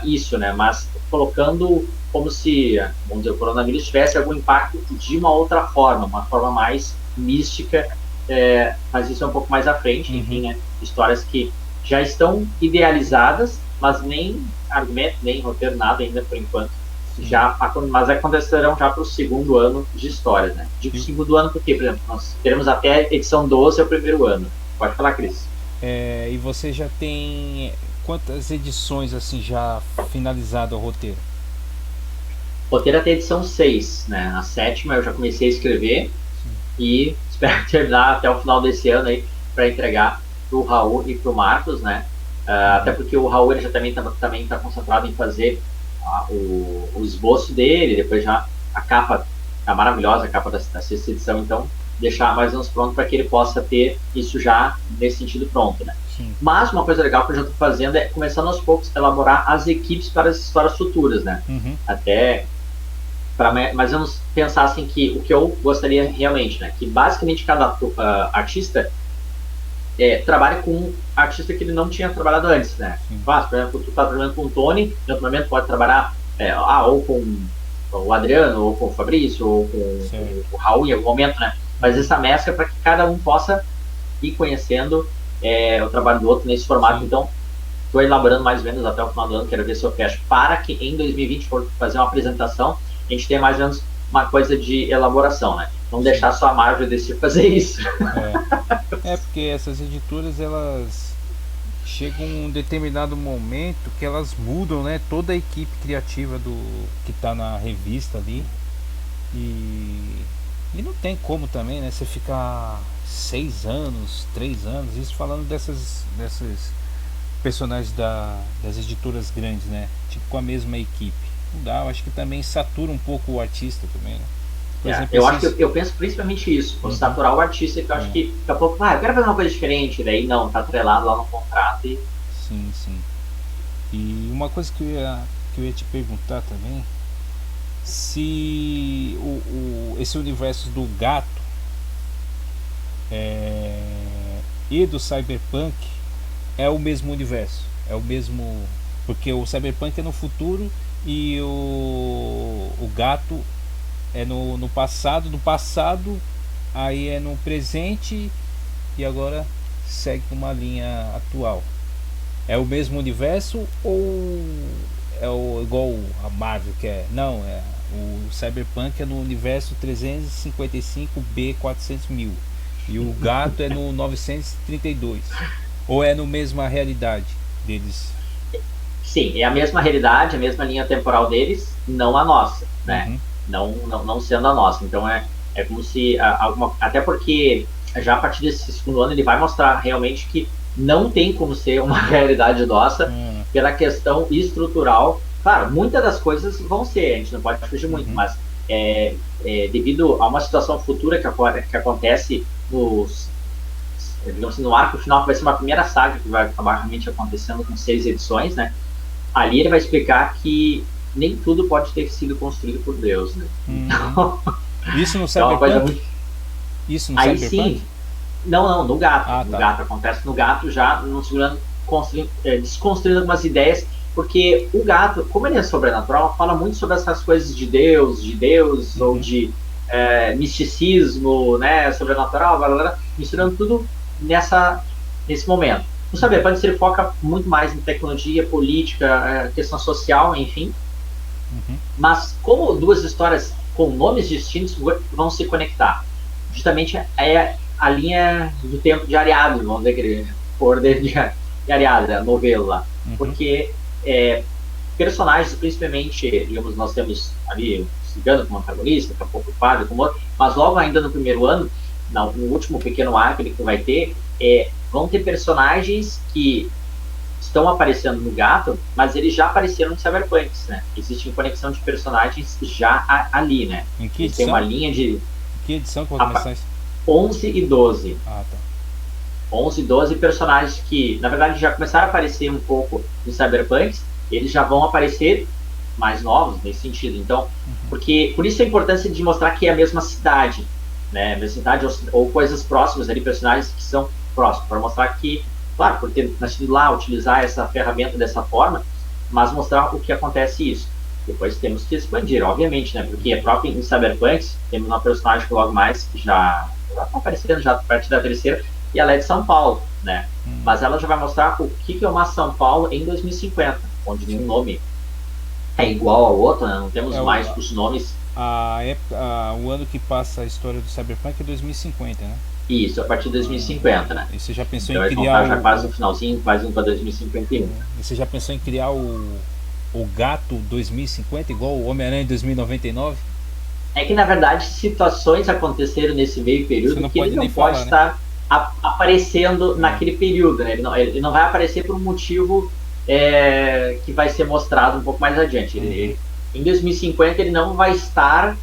isso, né, mas colocando como se, vamos dizer, o coronavírus tivesse algum impacto de uma outra forma, uma forma mais mística, mas isso é um pouco mais à frente, enfim, né, histórias que já estão idealizadas, mas nem argumento, nem roteiro, nada ainda por enquanto. Mas acontecerão já para o segundo ano de histórias, né? Digo segundo ano porque, por exemplo, nós teremos até edição 12 é o primeiro ano. Pode falar, Cris. E você já tem quantas edições assim já finalizado o roteiro? O roteiro até a edição 6, né? A sétima eu já comecei a escrever e espero terminar até o final desse ano aí para entregar para o Raul e para o Marcos, né? Até porque o Raul ele já também está concentrado em fazer o esboço dele, depois já a capa, a maravilhosa capa da sexta edição, então deixar mais ou menos pronto para que ele possa ter isso já nesse sentido pronto, né? Sim. Mas uma coisa legal que eu já estou fazendo é começando aos poucos a elaborar as equipes para as histórias futuras, né? Até para mais ou menos pensar assim que o que eu gostaria realmente, né? Que basicamente cada artista trabalha com um artista que ele não tinha trabalhado antes, né? Por exemplo, tu tá trabalhando com o Tony, em outro momento pode trabalhar ou com o Adriano, ou com o Fabrício, ou com o Raul em algum momento, né? Mas essa mescla para que cada um possa ir conhecendo o trabalho do outro nesse formato. Sim. Então, estou elaborando mais ou menos até o final do ano, quero ver se eu fecho, para que em 2020 for fazer uma apresentação, a gente tenha mais ou menos uma coisa de elaboração, né? Não deixar só a Marvel decidir fazer isso. Porque essas editoras, elas chegam um determinado momento que elas mudam, né? Toda a equipe criativa que está na revista ali. E não tem como também, né? Você ficar 6 anos, 3 anos, isso falando desses personagens das editoras grandes, né? Tipo, com a mesma equipe. Não dá, eu acho que também satura um pouco o artista também, né? Por exemplo, eu penso principalmente isso, saturar o artista, que eu acho que daqui a pouco, eu quero fazer uma coisa diferente, daí não, tá atrelado lá no contrato e... Sim. E uma coisa que eu ia te perguntar também, se esse universo do gato e do Cyberpunk é o mesmo universo, é o mesmo, porque o Cyberpunk é no futuro e o gato é no passado, do passado aí é no presente e agora segue uma linha atual. É o mesmo universo ou igual a Marvel que é? Não, o Cyberpunk é no universo 355B400.000 e o gato é no 932. Ou é no mesma realidade deles? Sim, é a mesma realidade, a mesma linha temporal deles, não a nossa, né? Não sendo a nossa. Então é como se até porque já a partir desse segundo ano ele vai mostrar realmente que não tem como ser uma realidade nossa pela questão estrutural. Claro, muitas das coisas vão ser, a gente não pode fugir muito, mas devido a uma situação futura que acontece digamos assim, no arco final, que vai ser uma primeira saga que vai acabar realmente acontecendo com 6 edições, né? Ali ele vai explicar que nem tudo pode ter sido construído por Deus, né? Então, isso no Cyberpunk? Isso no aí Cyberpunk? Sim. Não, no gato. No gato. Acontece no gato já, desconstruindo algumas ideias, porque o gato, como ele é sobrenatural, fala muito sobre essas coisas de Deus, ou de misticismo, né, sobrenatural, blá, blá, blá, misturando tudo nesse momento. O Cyberpunk ele foca muito mais em tecnologia, política, questão social, enfim. Mas como duas histórias com nomes distintos vão se conectar? Justamente é a linha do tempo de Ariadne, vamos dizer, por dentro de Ariadne, a novela lá. Porque personagens, principalmente, digamos, nós temos ali o Cigano como antagonista, daqui a pouco o Padre como outro, mas logo ainda no primeiro ano, no último pequeno arco que vai ter, vão ter personagens que estão aparecendo no gato, mas eles já apareceram no Cyberpunk, né? Existe conexão de personagens já ali, né? Em que edição? Tem uma linha de... Em que edição que vai começar isso? 11 e 12. Ah, tá. 11 e 12 personagens que, na verdade, já começaram a aparecer um pouco no Cyberpunk, eles já vão aparecer mais novos nesse sentido. Então, porque por isso a importância de mostrar que é a mesma cidade, né? A mesma cidade ou coisas próximas ali, personagens que são próximos, para mostrar que, claro, por ter nascido lá, utilizar essa ferramenta dessa forma, mas mostrar o que acontece isso. Depois temos que expandir, obviamente, né? Porque próprio em Cyberpunk temos uma personagem que logo mais já está aparecendo já a partir da terceira, e ela é de São Paulo, né? Mas ela já vai mostrar o que é uma São Paulo em 2050, onde nenhum nome é igual ao outro, né? Não temos mais os nomes. O ano que passa a história do Cyberpunk é 2050, né? Isso, a partir de 2050, né? E você já pensou então em criar já quase no finalzinho, quase indo para 2051. E você já pensou em criar o Gato 2050, igual o Homem-Aranha 2099? É que, na verdade, situações aconteceram nesse meio período que ele não pode estar aparecendo naquele período, né? Ele não vai aparecer por um motivo que vai ser mostrado um pouco mais adiante. Uhum. Em 2050 ele não vai estar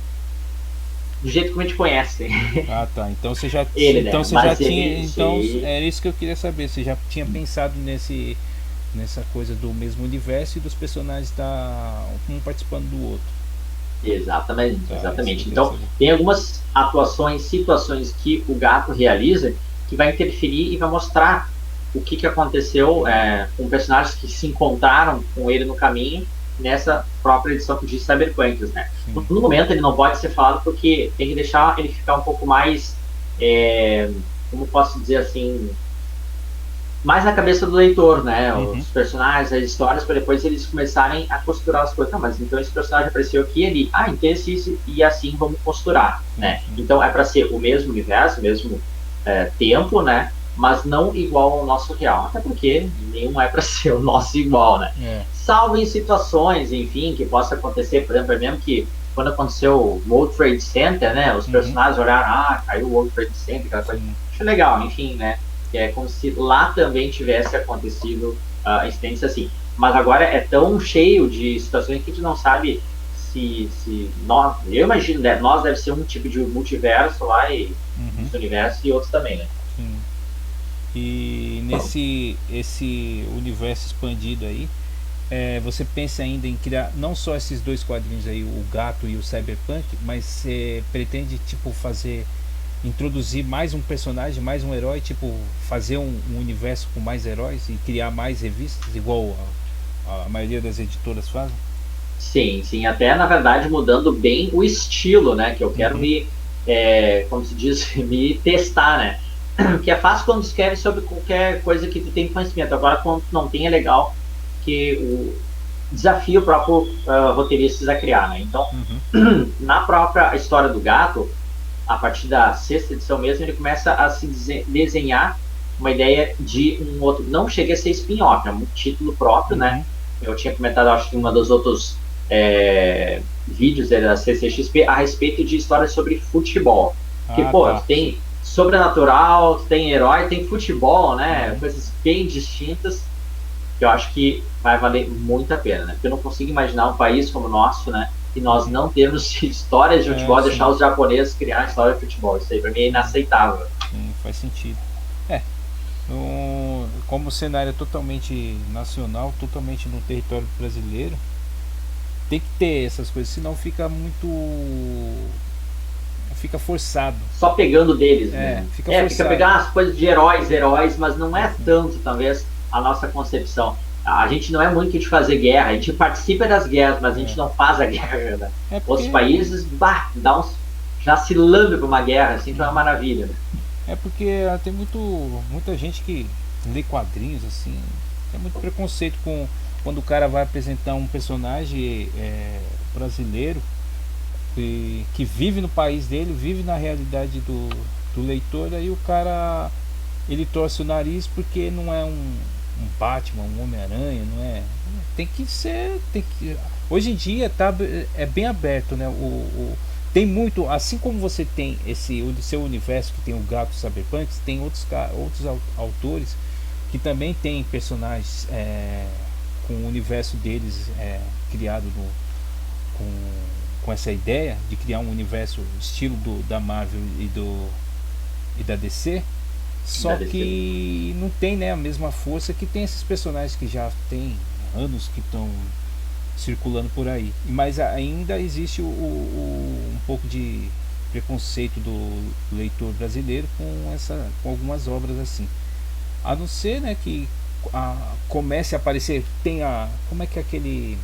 do jeito que a gente conhece Ah, tá. Então você já, ele, então né? você já Mas tinha, ele, então sim, era isso que eu queria saber. Você já tinha pensado nessa coisa do mesmo universo e dos personagens da um participando do outro. exatamente, Tá, isso que eu exatamente. queria Então, saber. tem algumas atuações, situações que o gato realiza que vai interferir e vai mostrar o que aconteceu com personagens que se encontraram com ele no caminho nessa própria edição de Cyberpunks, né? Sim. No momento ele não pode ser falado porque tem que deixar ele ficar um pouco mais, é, como posso dizer assim, mais na cabeça do leitor, né? Uhum. Os personagens, as histórias, para depois eles começarem a costurar as coisas. Não, mas então esse personagem apareceu aqui e ali. Ah, então esse, e assim vamos costurar, Sim, né? sim. Então é para ser o mesmo universo, o mesmo tempo, né? Mas não igual ao nosso real. Até porque nenhum é para ser o nosso igual, né? É. Salvo em situações, enfim, que possa acontecer, por exemplo, é mesmo que quando aconteceu o World Trade Center, né? Os Uhum. personagens olharam, caiu o World Trade Center, aquela coisa. Sim. Acho legal, enfim, né? Que é como se lá também tivesse acontecido incidentes assim. Mas agora é tão cheio de situações que a gente não sabe se nós, eu imagino, né, nós deve ser um tipo de multiverso lá e Uhum. esse universo e outros também, né? Sim. E nesse esse universo expandido aí, você pensa ainda em criar não só esses dois quadrinhos aí, o Gato e o Cyberpunk, mas você pretende tipo fazer introduzir mais um personagem, mais um herói, tipo fazer um universo com mais heróis e criar mais revistas, igual a maioria das editoras fazem? Sim, sim, até na verdade mudando bem o estilo, né? Que eu quero Uhum. me, como se diz, me testar, né? Que é fácil quando escreve sobre qualquer coisa que tu tem conhecimento. Agora, quando tu não tem, é legal que o desafio o próprio roteiristas a criar, né? Então, Uhum. na própria história do gato, a partir da sexta edição mesmo, ele começa a se desenhar uma ideia de um outro. Não chega a ser spin-off, é um título próprio, né? Uhum. Eu tinha comentado, acho que em uma dos outros vídeos da CCXP a respeito de histórias sobre futebol. Que, Ah, pô, tá. tem sobrenatural, tem herói, tem futebol, né? Uhum. Coisas bem distintas que eu acho que vai valer muito a pena, né? Porque eu não consigo imaginar um país como o nosso, né? E nós Uhum. não temos histórias de É, futebol, deixar sim. os japoneses criar história de futebol. Isso aí pra mim é inaceitável. Sim, faz sentido. É, como o cenário é totalmente nacional, totalmente no território brasileiro, tem que ter essas coisas, senão fica muito. Fica forçado. Só pegando deles É, mesmo. fica Fica forçado. pegar as coisas de heróis, mas não é Assim. tanto, talvez, a nossa concepção. A gente não é muito de fazer guerra, a gente participa das guerras, mas a gente É. não faz a guerra. Né? É Outros porque. países, já se lambe pra uma guerra, assim, que é uma Uhum. maravilha. Né? É porque tem muita gente que lê quadrinhos assim. Tem muito preconceito com quando o cara vai apresentar um personagem brasileiro que vive no país dele, vive na realidade do leitor, aí o cara ele torce o nariz porque não é um Batman, um Homem-Aranha, não é. Tem que ser. Hoje em dia é bem aberto, né? Tem muito. Assim como você tem o seu universo que tem o Gato Cyberpunk, tem outros autores que também tem personagens com o universo deles criado com, com essa ideia de criar um universo estilo da Marvel e da DC, só Da DC. que não tem, né, a mesma força que tem esses personagens que já tem anos que estão circulando por aí. Mas ainda existe um pouco de preconceito do leitor brasileiro com algumas obras assim. A não ser, né, que comece a aparecer, tem como é que é aquele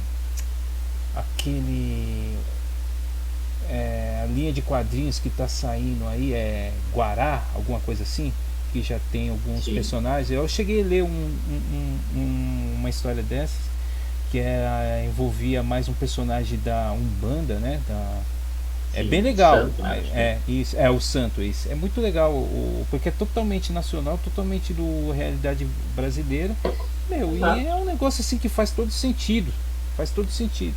a linha de quadrinhos que está saindo aí é Guará, alguma coisa assim, que já tem alguns Sim, personagens. Eu cheguei a ler uma história dessas que envolvia mais um personagem da Umbanda, né? É bem sim. legal. Santo, né? Acho que Isso, o Santo, isso. É muito legal, porque é totalmente nacional, totalmente do realidade brasileira. Meu, e exato. é um negócio assim que faz todo sentido. Faz todo sentido.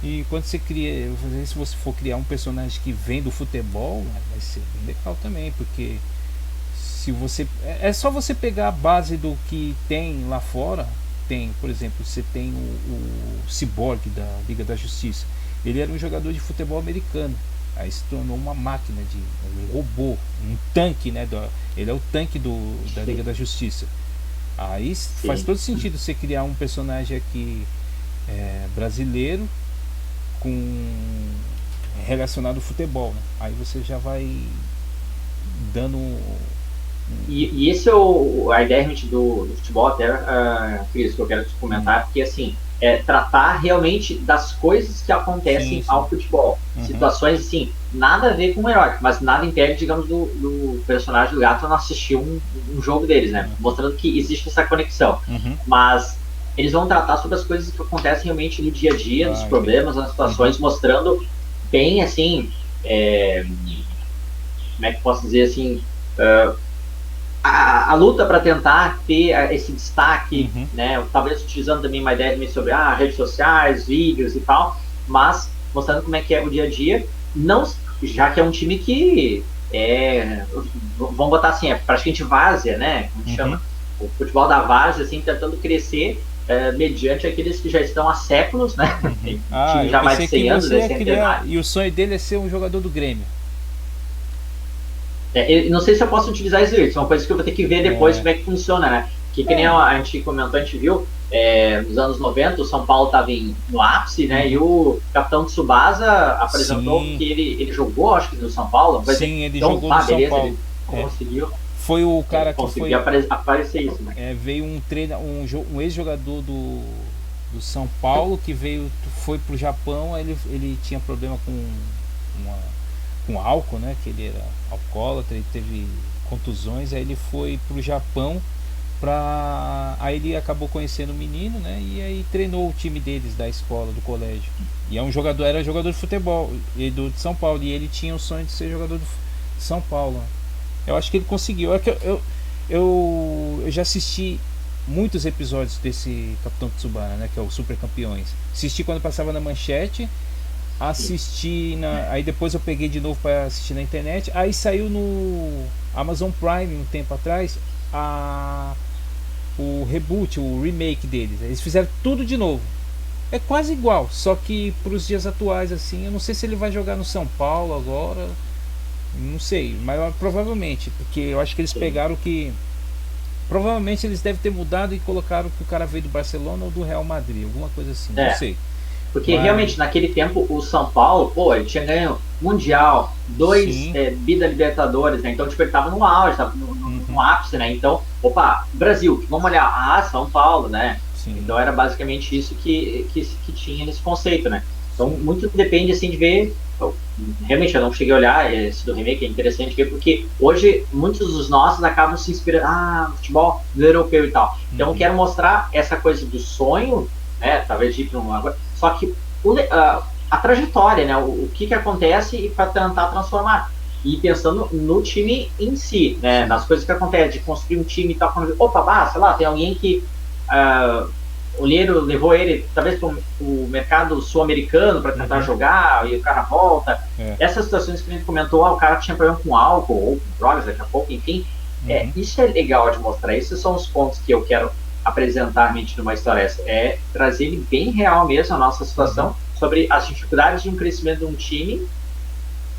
E quando você cria, se você for criar um personagem que vem do futebol, vai ser bem legal também, porque se você é só você pegar a base do que tem lá fora, tem, por exemplo, você tem o Cyborg da Liga da Justiça. Ele era um jogador de futebol americano. Aí se tornou uma máquina, um robô, um tanque, né? Ele é o tanque da Liga da Justiça. Aí faz todo sentido você criar um personagem aqui brasileiro com relacionado ao futebol, né? Aí você já vai dando E esse é a ideia realmente do futebol, até, Cris, que eu quero te comentar, porque assim, tratar realmente das coisas que acontecem ao futebol. Situações assim, nada a ver com o herói, mas nada impede, digamos, do personagem do gato não assistir um jogo deles, né? Mostrando que existe essa conexão. Mas eles vão tratar sobre as coisas que acontecem realmente no dia a dia, nos problemas, nas situações, mostrando bem assim, como é que posso dizer assim, a luta para tentar ter esse destaque, né? Talvez utilizando também uma ideia sobre redes sociais, vídeos e tal, mas mostrando como é que é o dia a dia, não, já que é um time que vamos botar assim, praticamente várzea, né? Como se chama? O futebol da várzea, assim, tentando crescer mediante aqueles que já estão há séculos, né? Time já mais de 100 anos, e o sonho dele é ser um jogador do Grêmio. Não sei se eu posso utilizar isso, é uma coisa que eu vou ter que ver depois como é que funciona, né? Que nem a gente comentou, a gente viu, nos anos 90, o São Paulo estava no ápice, né? E o capitão Tsubasa apresentou que ele jogou, acho que no São Paulo. Sim, ele jogou no São Paulo. Ele conseguiu. Foi o cara que conseguiu aparecer isso, né? Veio um ex-jogador do São Paulo que foi pro Japão, ele tinha problema com álcool, né? Que ele era alcoólatra, ele teve contusões, aí ele foi pro Japão aí ele acabou conhecendo o menino, né? E aí treinou o time deles da escola, do colégio. E era jogador de futebol de São Paulo, e ele tinha o sonho de ser jogador de São Paulo. Eu acho que ele conseguiu. Eu já assisti muitos episódios desse Capitão Tsubasa, né? Que é o Super Campeões. Assisti quando passava na Manchete. Aí depois eu peguei de novo para assistir na internet. Aí saiu no Amazon Prime um tempo atrás o reboot, o remake deles. Eles fizeram tudo de novo. É quase igual, só que para os dias atuais assim. Eu não sei se ele vai jogar no São Paulo agora, não sei, mas provavelmente, porque eu acho que eles pegaram que provavelmente eles devem ter mudado e colocaram que o cara veio do Barcelona ou do Real Madrid, alguma coisa assim, não sei. Porque realmente naquele tempo o São Paulo, ele tinha ganho Mundial, 2 Bida Libertadores, né? Então tipo, ele tava no auge, tava no ápice, né? Então, Brasil, vamos olhar, São Paulo, né? Sim. Então era basicamente isso que tinha nesse conceito, né? Então muito depende assim de ver. Realmente eu não cheguei a olhar esse do remake, é interessante ver, porque hoje muitos dos nossos acabam se inspirando no futebol do europeu e tal. Então eu quero mostrar essa coisa do sonho, né? Talvez de ir para agora. Só que a trajetória, né? O que acontece e para tentar transformar. E pensando no time em si, né? Nas coisas que acontecem, de construir um time e tal. Sei lá, tem alguém que o Liero levou ele talvez para o mercado sul-americano para tentar jogar e o cara volta. Essas situações que a gente comentou, o cara tinha problema com álcool ou com drogas daqui a pouco, enfim. Isso é legal de mostrar. Esses são os pontos que eu quero apresentar realmente numa história. É trazer ele bem real mesmo a nossa situação sobre as dificuldades de um crescimento de um time,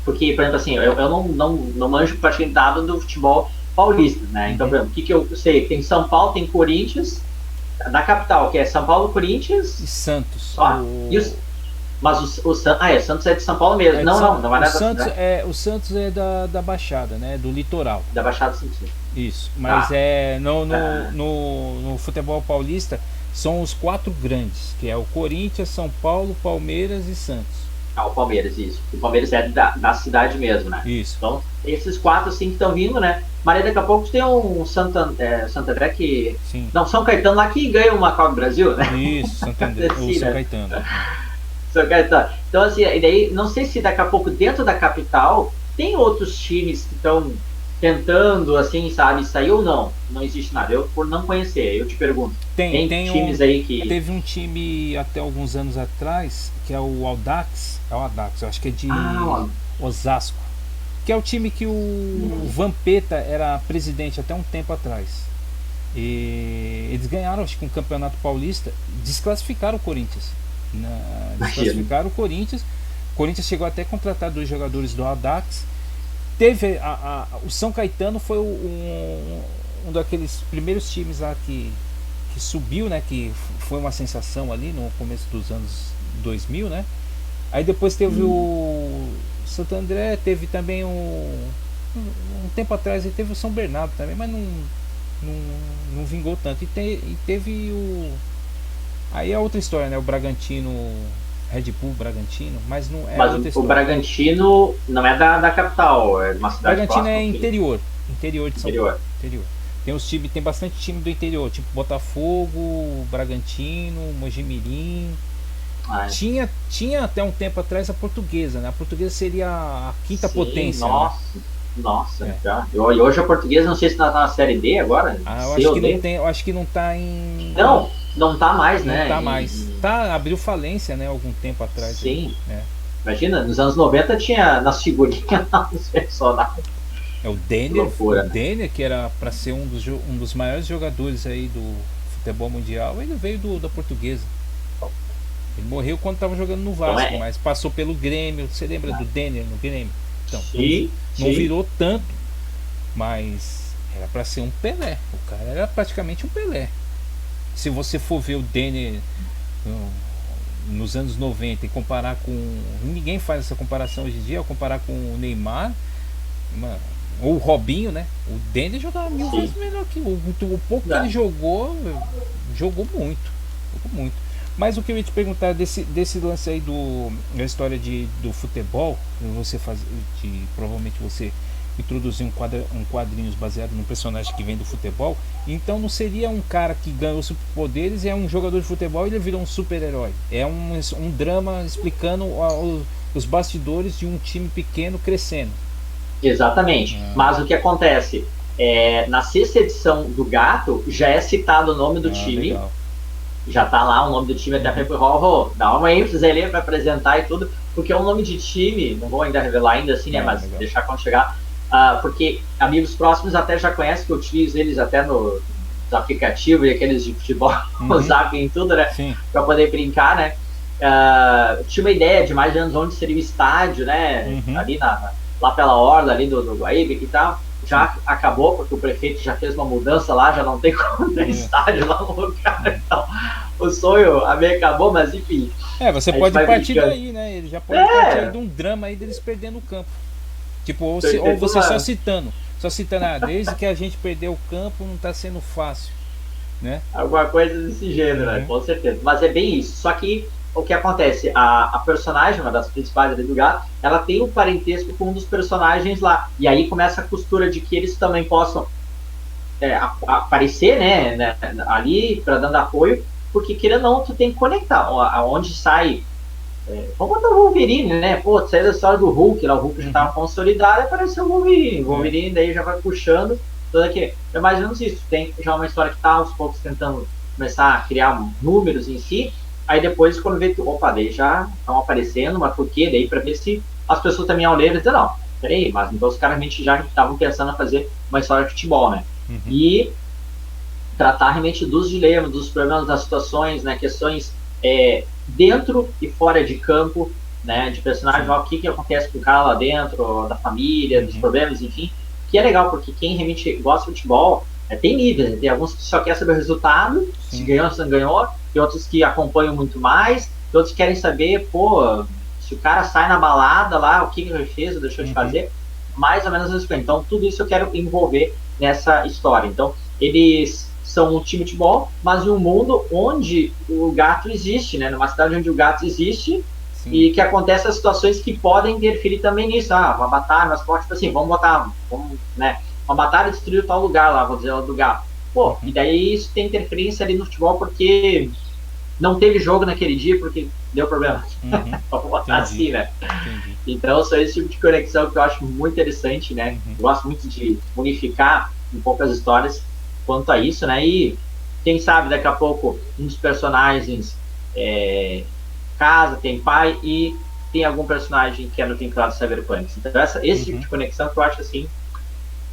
porque, por exemplo, assim, eu não manjo praticamente dado do futebol paulista, né? Então, por exemplo, o que eu sei? Tem São Paulo, tem Corinthians, da capital, que é São Paulo, Corinthians e Santos. Só. Mas o Santos é de São Paulo mesmo. Não vai nada. O Santos é da Baixada, né? Do litoral. Da Baixada, sim. Isso, mas no futebol paulista são os 4 grandes, que é o Corinthians, São Paulo, Palmeiras e Santos. O Palmeiras, isso. O Palmeiras é da cidade mesmo, né? Isso. Então, esses 4 assim que estão vindo, né? Mas daqui a pouco tem um Santo André que... Sim. Não, São Caetano lá que ganha uma Copa do Brasil, né? Isso, Santo André, ou São Caetano. São Caetano. Então, assim, e daí, não sei se daqui a pouco dentro da capital tem outros times que estão tentando, assim, sabe, sair ou não. Não existe nada. Eu, por não conhecer, eu te pergunto. Tem times aí que... Teve um time até alguns anos atrás, que é o Audax. Eu acho que é de Osasco. Que é o time que o Vampeta era presidente até um tempo atrás. E eles ganharam, acho que um campeonato paulista, desclassificaram o Corinthians. Desclassificaram o Corinthians. O Corinthians chegou até a contratar 2 jogadores do Audax. Teve o São Caetano foi um daqueles primeiros times lá que subiu, né? Que foi uma sensação ali no começo dos anos 2000, né? Aí depois teve o Santo André, teve também um tempo atrás ele teve o São Bernardo também, mas não vingou tanto. E teve o. Aí é outra história, né? O Bragantino, Red Bull Bragantino, mas não é. Mas outra o história. Bragantino não é da capital, é de uma cidade Bragantino próxima. é interior de São Paulo. Interior. Tem bastante time do interior, tipo Botafogo, Bragantino, Mojimirim. Tinha até um tempo atrás a Portuguesa, né? A Portuguesa seria a quinta potência. Nossa, né? E hoje a Portuguesa, não sei se está na Série D agora. Eu acho que não tá em. Não tá mais, né? Não tá mais. Abriu falência, né? Algum tempo atrás. Sim. Né? Imagina, nos anos 90 tinha nas figurinhas os personagens. É o Denner, loucura, né? Denner, que era para ser um dos maiores jogadores aí do futebol mundial, ele veio da Portuguesa. Ele morreu quando estava jogando no Vasco, mas passou pelo Grêmio. Você lembra do Denner no Grêmio? Então, não virou tanto, mas era para ser um Pelé. O cara era praticamente um Pelé. Se você for ver o Denner nos anos 90 e comparar com... Ninguém faz essa comparação hoje em dia, comparar com o Neymar, ou o Robinho, né? O Denner jogava 1000 vezes melhor que o pouco que ele jogou muito. Mas o que eu ia te perguntar desse lance aí da história do futebol, você provavelmente você introduziu um quadrinhos baseado num personagem que vem do futebol, então não seria um cara que ganhou superpoderes e é um jogador de futebol e ele virou um super-herói. É um drama explicando os bastidores de um time pequeno crescendo. Exatamente. Mas o que acontece? Na 6ª edição do Gato já é citado o nome do time. Legal. Já tá lá o nome do time, até foi dá uma ênfase ali para apresentar e tudo, porque é um nome de time, não vou ainda revelar ainda assim, né, mas legal. Deixar quando chegar, porque amigos próximos até já conhecem, que eu utilizo eles até nos aplicativos e aqueles de futebol, o Zap e tudo, né, para poder brincar, né. Tinha uma ideia de mais ou menos onde seria o estádio, né, ali lá pela orla ali do Guaíba e tal. Já acabou, porque o prefeito já fez uma mudança lá, já não tem como ter estádio lá no lugar, então o sonho acabou, mas enfim. Você pode partir daí, né? Ele já pode partir aí de um drama aí deles perdendo o campo. Tipo, ou você só citando, desde que a gente perdeu o campo não tá sendo fácil, né? Alguma coisa desse gênero, né? Com certeza. Mas é bem isso, só que o que acontece? A personagem, uma das principais ali do Gato, ela tem um parentesco com um dos personagens lá. E aí começa a costura de que eles também possam aparecer, né, ali para dando apoio, porque querendo ou não, tu tem que conectar. Aonde sai. Vamos botar o Wolverine, né? Saiu da história do Hulk, lá o Hulk já estava consolidado, apareceu o Wolverine. O Wolverine daí já vai puxando toda aqui. É mais ou menos isso. Tem já uma história que está aos poucos tentando começar a criar números em si. Aí depois, quando vê que, daí já estão aparecendo, mas por quê? Daí para ver se as pessoas também ao ler dizem, não, peraí, mas então os caras realmente já estavam pensando em fazer uma história de futebol, né? E tratar realmente dos dilemas, dos problemas, das situações, né? Questões dentro e fora de campo, né? De personagem, o que acontece com o cara lá dentro, da família, dos problemas, enfim. Que é legal, porque quem realmente gosta de futebol tem níveis, né? Tem alguns que só quer saber o resultado, se ganhou, se não ganhou. Tem outros que acompanham muito mais, tem outros que querem saber, se o cara sai na balada lá, o que ele fez ou deixou de fazer, mais ou menos isso. Então, tudo isso eu quero envolver nessa história. Então, eles são um time de futebol, mas em um mundo onde o gato existe, né? Numa cidade onde o gato existe e que acontecem as situações que podem interferir também nisso. Uma batalha, mas pode, tipo assim, né? Uma batalha destruiu tal lugar lá, vou dizer, do gato. E daí isso tem interferência ali no futebol porque não teve jogo naquele dia porque deu problema. Vamos botar assim, né? Então, só esse tipo de conexão que eu acho muito interessante, né? Eu gosto muito de unificar um pouco as histórias quanto a isso, né? E quem sabe daqui a pouco um dos personagens casa, tem pai e tem algum personagem que é no vinculado ao Cyberpunk. Então, esse tipo de conexão que eu acho assim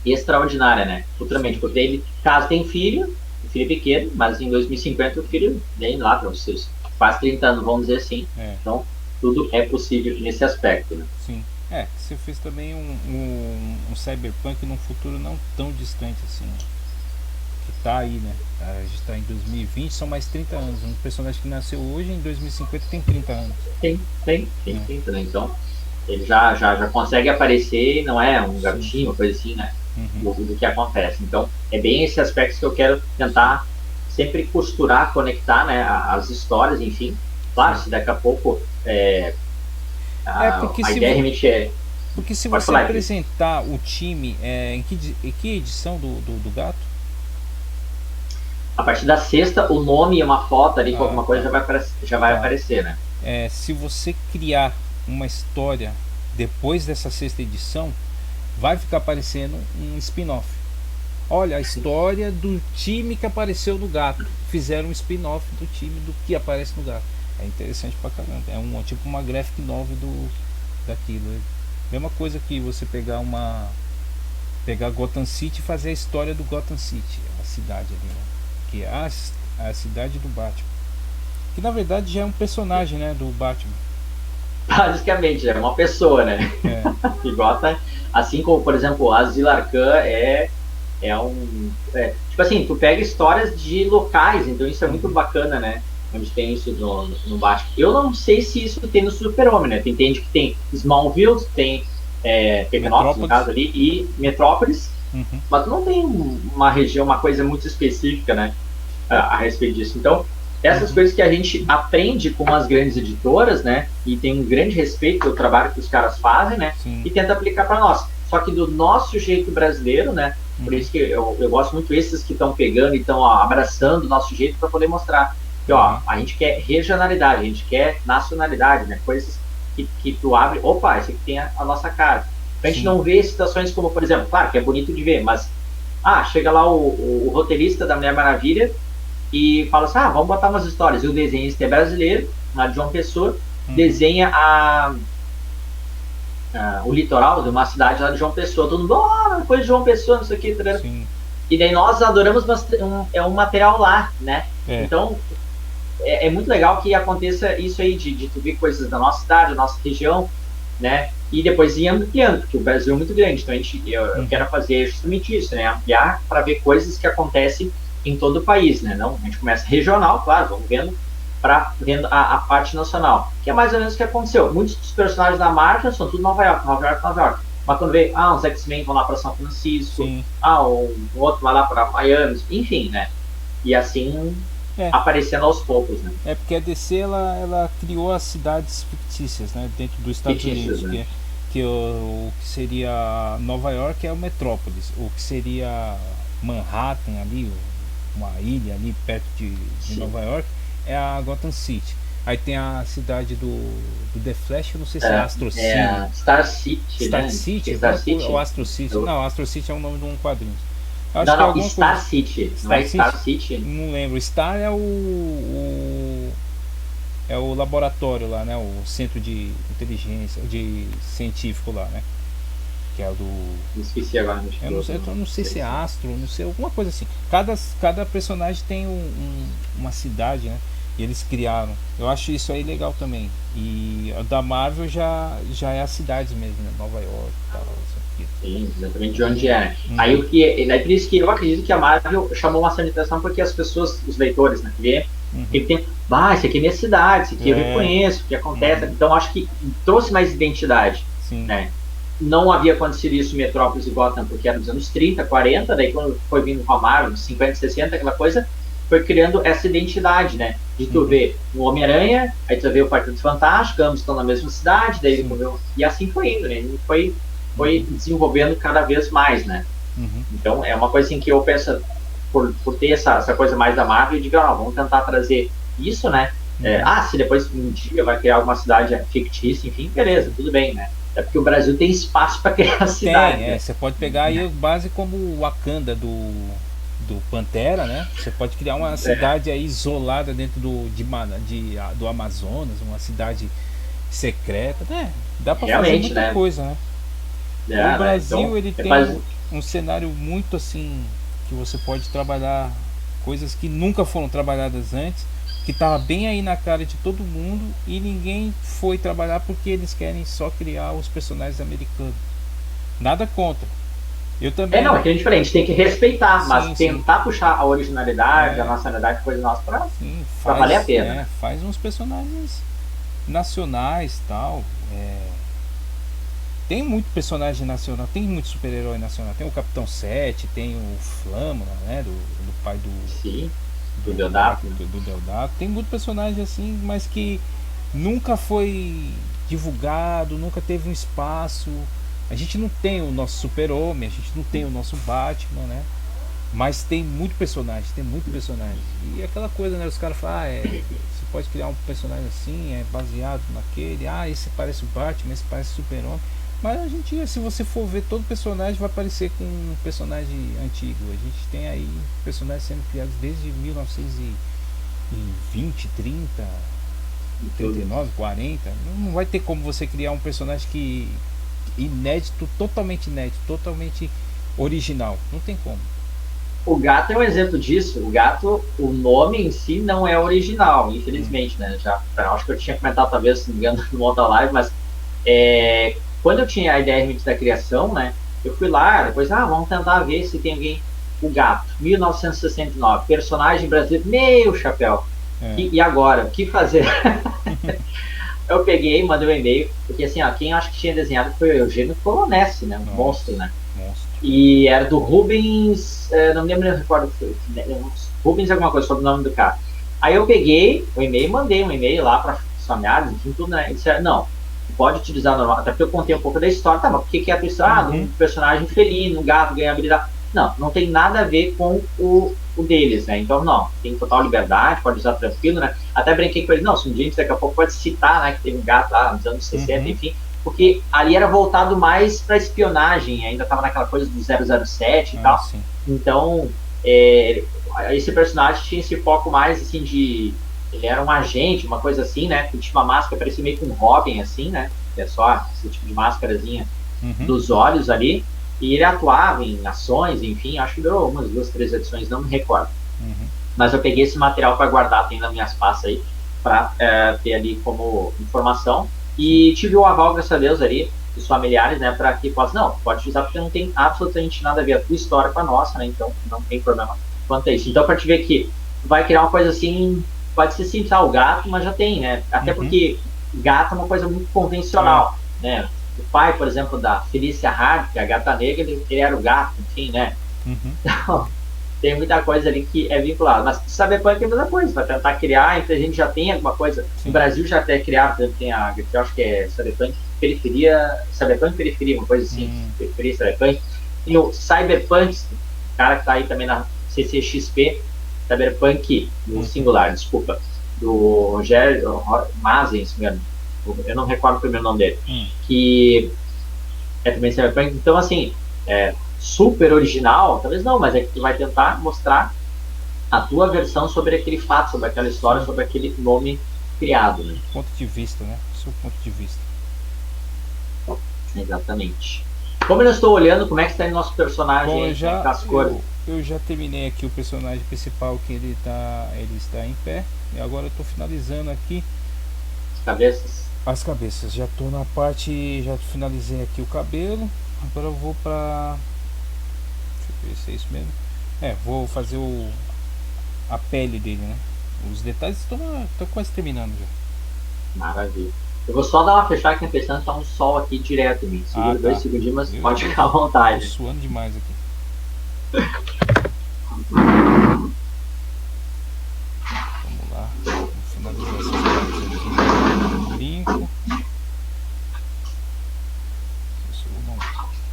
extraordinária, né? Futuramente, porque ele, caso tem filho, o filho é pequeno, mas em 2050 o filho vem lá para os seus quase 30 anos, vamos dizer assim. Então, tudo é possível nesse aspecto, né? Sim. Você fez também um cyberpunk num futuro não tão distante assim, que tá aí, né? A gente tá em 2020, são mais 30 anos. Um personagem que nasceu hoje, em 2050 tem 30 anos. Tem 30, né? Então, ele já consegue aparecer, não é um garotinho, uma coisa assim, né? Do que acontece. Então, é bem esse aspecto que eu quero tentar sempre costurar, conectar, né? As histórias, enfim. Claro, se daqui a pouco a ideia realmente é... Porque se você apresentar o time, em que edição do Gato? A partir da sexta, o nome e uma foto ali com alguma coisa já vai aparecer, né? Se você criar uma história depois dessa sexta edição, vai ficar aparecendo um spin-off. Olha, a história do time que apareceu no Gato. Fizeram um spin-off do time do que aparece no Gato. É interessante pra caramba. É tipo uma graphic novel daquilo. Mesma coisa que você pegar Gotham City e fazer a história do Gotham City, a cidade ali, né? Que é a cidade do Batman, que na verdade já é um personagem, né, do Batman. Basicamente, é uma pessoa, né? Que Gotham, assim como, por exemplo, Asilo Arkham tipo assim, tu pega histórias de locais, então isso é muito bacana, né? Onde tem isso no Batman. Eu não sei se isso tem no Super-Homem, né? Tu entende que tem Smallville, tem Metrópolis, no caso ali, e Metrópolis, mas tu não tem uma região, uma coisa muito específica, né? A respeito disso. Então, essas coisas que a gente aprende com as grandes editoras, né? E tem um grande respeito pelo trabalho que os caras fazem, né? E tenta aplicar para nós. Só que do nosso jeito brasileiro, né? Por isso que eu gosto muito desses que estão pegando e estão abraçando o nosso jeito para poder mostrar que, ó, a gente quer regionalidade, a gente quer nacionalidade, né? Coisas que tu abre, opa, esse aqui tem a nossa cara. Pra gente não ver situações como, por exemplo, claro que é bonito de ver, mas chega lá o roteirista da Mulher Maravilha e fala assim, vamos botar umas histórias. E o desenhista é brasileiro, lá de João Pessoa, desenha o litoral de uma cidade lá de João Pessoa. Todo mundo, coisa de João Pessoa, não sei o que. E daí nós adoramos um material lá, né? Então, é muito legal que aconteça isso aí, de tu ver coisas da nossa cidade, da nossa região, né? E depois ir ampliando, porque o Brasil é muito grande. Então, eu quero fazer justamente isso, né? Ampliar para ver coisas que acontecem em todo o país, né? Não, a gente começa regional, claro, vamos vendo a parte nacional, que é mais ou menos o que aconteceu. Muitos dos personagens da Marvel são tudo Nova York. Mas quando vê, uns X-Men vão lá para São Francisco, um outro vai lá para Miami, enfim, né? E assim aparecendo aos poucos, né? Porque a DC ela criou as cidades fictícias, né? Dentro dos Estados Unidos, né? Que o que seria Nova York é o Metrópolis, o que seria Manhattan ali, uma ilha ali perto de Nova York, é a Gotham City. Aí tem a cidade do The Flash, eu não sei se é Astro City. Star City, Star né? City? Star City? Ou Astro City? Não, Astro City é o nome de um quadrinho. Não, Star City. Não é Star City? Não lembro. Star é o laboratório lá, né? O centro de inteligência, de científico lá, né? Que é o do... Esqueci agora. Eu não sei se é Astro, não sei, alguma coisa assim. Cada personagem tem uma cidade, né? E eles criaram. Eu acho isso aí legal também. E a da Marvel já é as cidades mesmo, né? Nova York e tal. Sim, exatamente de onde é. Aí por isso que eu acredito que a Marvel chamou uma atenção, porque as pessoas, os leitores, né? Que tem, isso aqui é minha cidade, isso aqui eu reconheço, o que acontece. Então acho que trouxe mais identidade. Né? Não havia acontecido isso em Metrópolis e Gotham, porque era nos anos 30, 40, daí quando foi vindo com a Marvel, 50, 60, aquela coisa, foi criando essa identidade, né? De tu ver o Homem-Aranha, aí tu vê o Quarteto Fantástico, ambos estão na mesma cidade, daí e assim foi indo, né? E foi desenvolvendo cada vez mais, né? Então é uma coisa assim que eu penso, por ter essa coisa mais da Marvel, eu digo, vamos tentar trazer isso, né? Se depois um dia vai criar alguma cidade fictícia, enfim, beleza, tudo bem, né? É porque o Brasil tem espaço para criar cidade. Né? Você pode pegar aí base como o Wakanda do Pantera, né? Você pode criar uma cidade aí isolada dentro do Amazonas, uma cidade secreta, né? Dá para fazer muita coisa, né? O Brasil, então, ele tem um cenário muito assim que você pode trabalhar coisas que nunca foram trabalhadas antes, que tava bem aí na cara de todo mundo e ninguém foi trabalhar porque eles querem só criar os personagens americanos. Nada contra. Eu também. Não, é que é diferente, tem que respeitar, mas Sim, tentar puxar a originalidade, a É. nacionalidade, coisa nossa pra Sim, valer a pena. faz uns personagens nacionais, tal. Tem muito personagem nacional, tem muito super-herói nacional. Tem o Capitão 7, tem o Flâmula, né, do pai Sim, do do, Deodato, né? do Deodato. Tem muito personagem assim, mas que nunca foi divulgado, nunca teve um espaço. A gente não tem o nosso Super-Homem, a gente não tem o nosso Batman, né? Mas tem muito personagem, tem muito personagem. E aquela coisa, né? Os caras falam, você pode criar um personagem assim, é baseado naquele, esse parece o Batman, esse parece o Super-Homem. Mas a gente, se você for ver, todo personagem vai parecer com um personagem antigo. A gente tem aí personagens sendo criados desde 1920, 30, 39, 40. Não vai ter como você criar um personagem que inédito, totalmente original. Não tem como. O Gato é um exemplo disso. O Gato, o nome em si não é original, infelizmente, né? Já, acho que eu tinha comentado, talvez, se não me engano, no outra live, mas quando eu tinha a ideia realmente da criação, né? Eu fui lá, depois, vamos tentar ver se tem alguém. O Gato, 1969, personagem brasileiro, meu chapéu. E agora? O que fazer? Eu peguei, mandei um e-mail, porque assim, quem eu acho que tinha desenhado foi o Eugênio Colonese, né? Um monstro, né? E era do Rubens, não me lembro, não recordo, Rubens alguma coisa, sobre o nome do cara. Aí eu peguei o e-mail, mandei um e-mail lá para os familiares, enfim, tudo, né? E disseram, não, pode utilizar normal, até porque eu contei um pouco da história, tá, mas por que é a pessoa, um personagem felino, um gato ganha habilidade? Não tem nada a ver com o deles, né? Então, não, tem total liberdade, pode usar tranquilo, né? Até brinquei com eles, não, se um dia a gente daqui a pouco pode citar, né, que teve um gato lá nos anos 60, enfim, porque ali era voltado mais para espionagem, ainda estava naquela coisa do 007 e tal. Sim. Então, esse personagem tinha esse foco mais, assim, de... Ele era um agente, uma coisa assim, né? Que tinha uma máscara, parecia meio com um Robin, assim, né? É só esse tipo de máscarazinha dos olhos ali. E ele atuava em ações, enfim, acho que durou umas 2, 3 edições, não me recordo. Mas eu peguei esse material para guardar, tem nas minhas pastas aí, para ter ali como informação. E tive o aval, graças a Deus, ali, dos familiares, né, para que possa, não, pode usar porque não tem absolutamente nada a ver a tua história com a nossa, né, então não tem problema quanto a isso. Então, para te ver que vai criar uma coisa assim, pode ser simples, o gato, mas já tem, né, até porque gato é uma coisa muito convencional, né, o pai, por exemplo, da Felicia Hard, que é a gata negra, ele era o gato, enfim, né, então... Tem muita coisa ali que é vinculada. Mas Cyberpunk é a mesma coisa, vai tentar criar, então a gente já tem alguma coisa. Sim. No Brasil já até criado, tem a, eu acho que é Cyberpunk Periferia, uma coisa assim, Periferia Cyberpunk. Tem o Cyberpunk, o cara que tá aí também na CCXP, Cyberpunk, no singular, desculpa, do Rogério Mazen, se me engano. Eu não recordo o primeiro nome dele. Que é também Cyberpunk. Então, assim, super original, talvez não, mas é que tu vai tentar mostrar a tua versão sobre aquele fato, sobre aquela história, sobre aquele nome criado, né? Ponto de vista, né? Seu ponto de vista. Exatamente. Como eu estou olhando, como é que está o nosso personagem? Bom, eu já terminei aqui o personagem principal, que ele está em pé, e agora eu estou finalizando aqui as cabeças. Já estou na parte, já finalizei aqui o cabelo, agora eu vou para... Deixa eu ver se é isso mesmo. Vou fazer a pele dele, né? Os detalhes estão quase terminando já. Maravilha. Eu vou só dar uma fechada aqui na pestana, tá um sol aqui direto em mim. Segura 2 segundinhos, mas pode ficar à vontade. Tô suando demais aqui. Vamos lá. Vamos finalizar essas partes aqui. Brinco.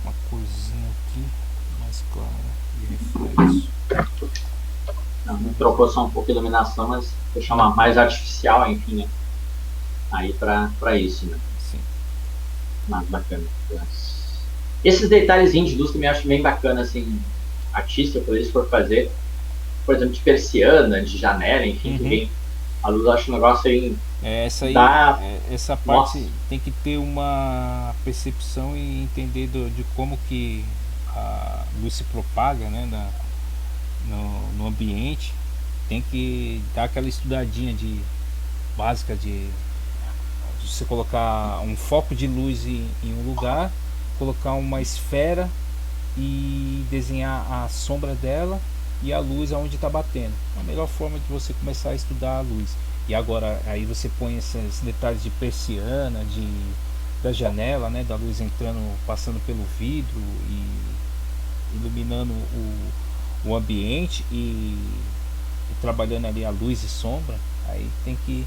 Uma coisinha aqui mais clara de reflexo. Não trocou só um pouco de iluminação, mas deixar uma mais artificial, enfim, né? Aí pra isso, né? Sim. Mas bacana. Esses detalhezinhos de luz também eu acho bem bacana, assim, artista, por isso for fazer, por exemplo, de persiana, de janela, enfim, que vem a luz, eu acho um negócio aí. Essa parte tem que ter uma percepção e entender de como que a luz se propaga, né, no ambiente, tem que dar aquela estudadinha básica de você colocar um foco de luz em um lugar, colocar uma esfera e desenhar a sombra dela e a luz aonde está batendo. A melhor forma de você começar a estudar a luz. E agora aí você põe esses detalhes de persiana, da janela, né, da luz entrando, passando pelo vidro e iluminando o ambiente e trabalhando ali a luz e sombra. Aí tem que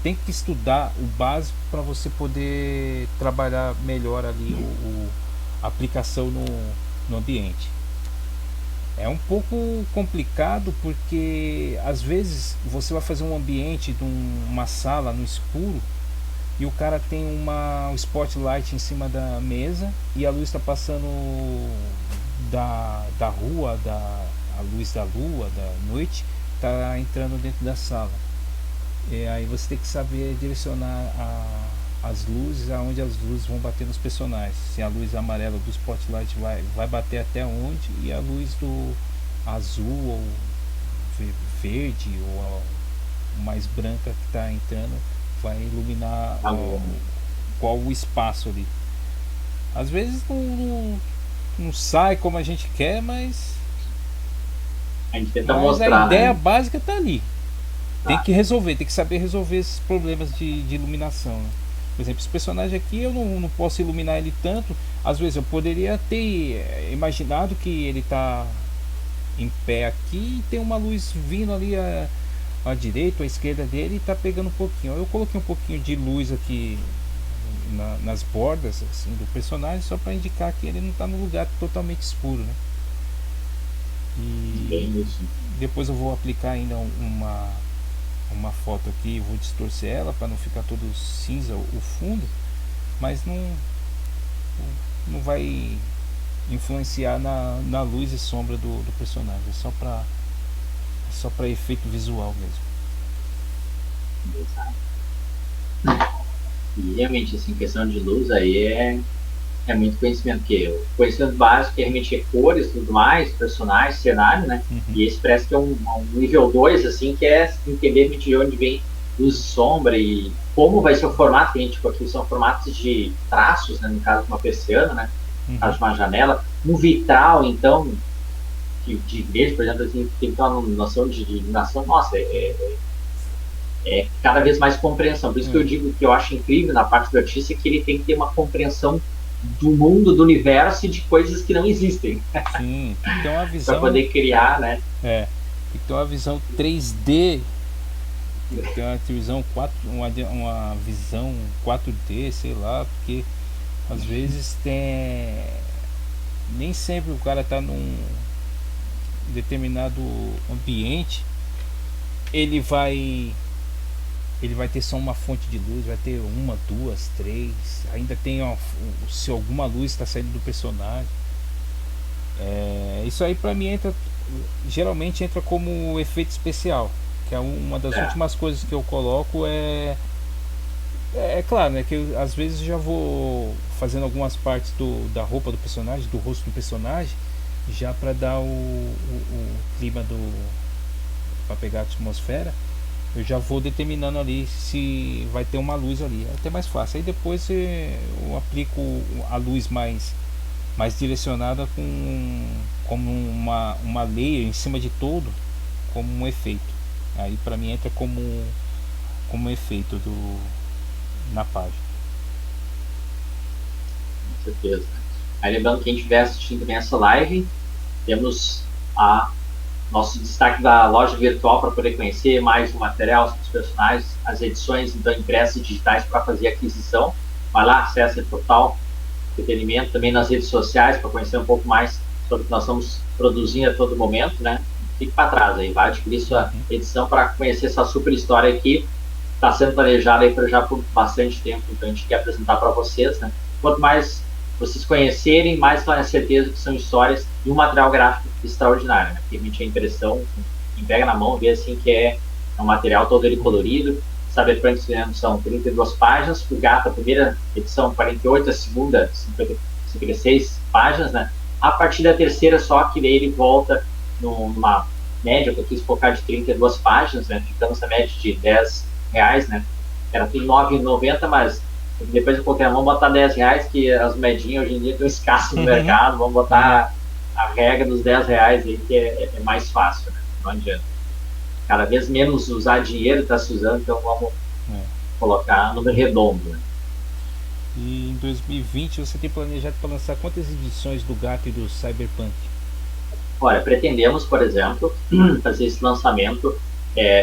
tem que estudar o básico para você poder trabalhar melhor ali a aplicação no ambiente. É um pouco complicado porque às vezes você vai fazer um ambiente de uma sala no escuro e o cara tem um spotlight em cima da mesa e a luz está passando da rua, a luz da lua, da noite, está entrando dentro da sala. E aí você tem que saber direcionar as luzes aonde as luzes vão bater nos personagens. Se a luz amarela do spotlight vai bater até onde, e a luz do azul ou verde ou a mais branca que está entrando vai iluminar qual o espaço ali. Às vezes não sai como a gente quer, mas a gente tenta mostrar, a ideia, né, básica está ali. Tem que resolver, tem que saber resolver esses problemas de iluminação, né? Por exemplo, esse personagem aqui eu não posso iluminar ele tanto. Às vezes eu poderia ter imaginado que ele está em pé aqui e tem uma luz vindo ali à direita ou à esquerda dele e está pegando um pouquinho. Eu coloquei um pouquinho de luz aqui nas bordas assim, do personagem, só para indicar que ele não está no lugar totalmente escuro, né? E depois eu vou aplicar ainda uma foto aqui, vou distorcer ela para não ficar todo cinza o fundo, mas não vai influenciar na luz e sombra do personagem, é só para efeito visual mesmo. E realmente, assim, questão de luz aí é muito conhecimento, que o conhecimento básico que realmente é cores e tudo mais, personagens, cenário, né? E esse parece que é um nível 2, assim, que é entender de onde vem luz e sombra e como vai ser o formato. Tem, tipo, aqui são formatos de traços, né? No caso de uma persiana, né? No caso de uma janela. Um vitral, então, de igreja, por exemplo, assim, tem que ter uma noção de iluminação. Nossa, é cada vez mais compreensão. Por isso que eu digo que eu acho incrível na parte do artista, que ele tem que ter uma compreensão do mundo, do universo e de coisas que não existem. Sim, tem que ter uma visão para poder criar, né? Tem que ter uma visão 3D, tem que ter uma visão uma visão 4D, sei lá, porque às vezes nem sempre o cara tá num determinado ambiente, ele vai ter só uma fonte de luz, vai ter uma, duas, três, ainda tem se alguma luz está saindo do personagem. Isso aí pra mim geralmente entra como efeito especial, que é uma das últimas coisas que eu coloco. É claro, né, que eu, às vezes já vou fazendo algumas partes da roupa do personagem, do rosto do personagem, já para dar o clima para pegar a atmosfera. Eu já vou determinando ali se vai ter uma luz ali, é até mais fácil. Aí depois eu aplico a luz mais direcionada como uma layer em cima de todo, como um efeito. Aí para mim entra como efeito na página. Com certeza. Aí lembrando, quem estiver assistindo também essa live, temos nosso destaque da loja virtual para poder conhecer mais o material, os personagens, as edições então impressas e digitais para fazer aquisição. Vai lá, acessa Total Entretenimento, também nas redes sociais para conhecer um pouco mais sobre o que nós estamos produzindo a todo momento, né? Fique para trás aí, vai adquirir sua edição para conhecer essa super história aqui. Está sendo planejada aí já por bastante tempo, então a gente quer apresentar para vocês, né? Quanto mais vocês conhecerem, mais tenho certeza que são histórias e um material gráfico extraordinário, né? Permite a impressão, quem pega na mão vê assim que é um material todo ele colorido. Cyberpunk são 32 páginas, o Gato, a primeira edição 48, a segunda 56 páginas, né? A partir da terceira só que ele volta numa média, que eu quis focar de 32 páginas, né? Ficamos a média de R$ 10, né? Era tudo 9,90, mas depois eu coloquei, vamos botar R$ 10, que as medinhas hoje em dia estão escassas no Uhum. mercado, vamos É, botar a regra dos R$ 10 aí, que é mais fácil, né? Não adianta. Cada vez menos usar dinheiro está se usando, então vamos é. colocar número redondo, né? E em 2020 você tem planejado para lançar quantas edições do Gato e do Cyberpunk? Olha, pretendemos, por exemplo, fazer esse lançamento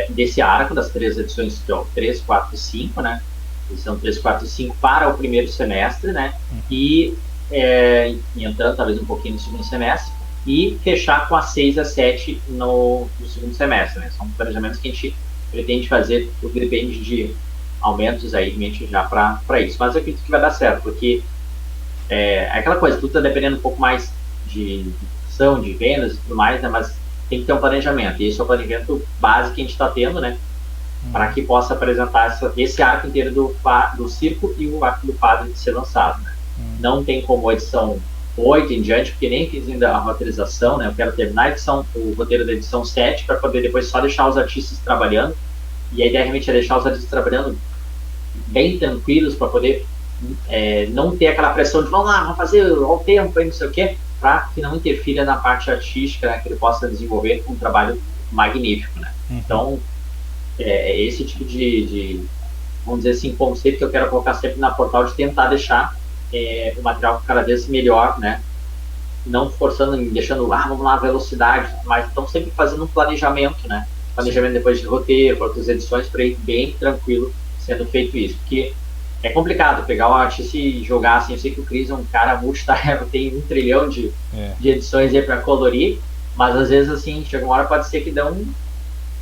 desse arco das 3 edições, que é o 3, 4 e 5, né? Edição 3, 4 e 5 para o primeiro semestre, né? E entrando talvez um pouquinho no segundo semestre, e fechar com a 6 a 7 no segundo semestre, né? São planejamentos que a gente pretende fazer, tudo depende de aumentos aí, em mente já para isso. Mas eu acredito que vai dar certo, porque aquela coisa, tudo está dependendo um pouco mais de produção, de vendas e tudo mais, né? Mas tem que ter um planejamento. E esse é o planejamento básico que a gente está tendo, né? Para que possa apresentar esse arco inteiro do circo e o arco do padre de ser lançado, né? Não tem como a edição 8 em diante, porque nem fiz ainda a roteirização, né? Eu quero terminar o roteiro da edição 7 para poder depois só deixar os artistas trabalhando. E a ideia realmente é deixar os artistas trabalhando bem tranquilos para poder não ter aquela pressão de vamos lá, vamos fazer ao tempo, não sei o quê, para que não interfira na parte artística, né, que ele possa desenvolver um trabalho magnífico, né? Uhum. Então, esse tipo vamos dizer assim, conceito que eu quero colocar sempre na portal, de tentar deixar o material cada vez melhor, né? Não forçando, deixando, vamos lá, velocidade, mas então sempre fazendo um planejamento, né? Sim. Planejamento depois de roteiro, para outras edições, para ir bem tranquilo sendo feito isso, porque é complicado pegar o artista e jogar assim. Eu sei que o Chris é um cara multitarefa, tem 1 trilhão É. de edições aí para colorir, mas às vezes assim, chega uma hora, pode ser que dá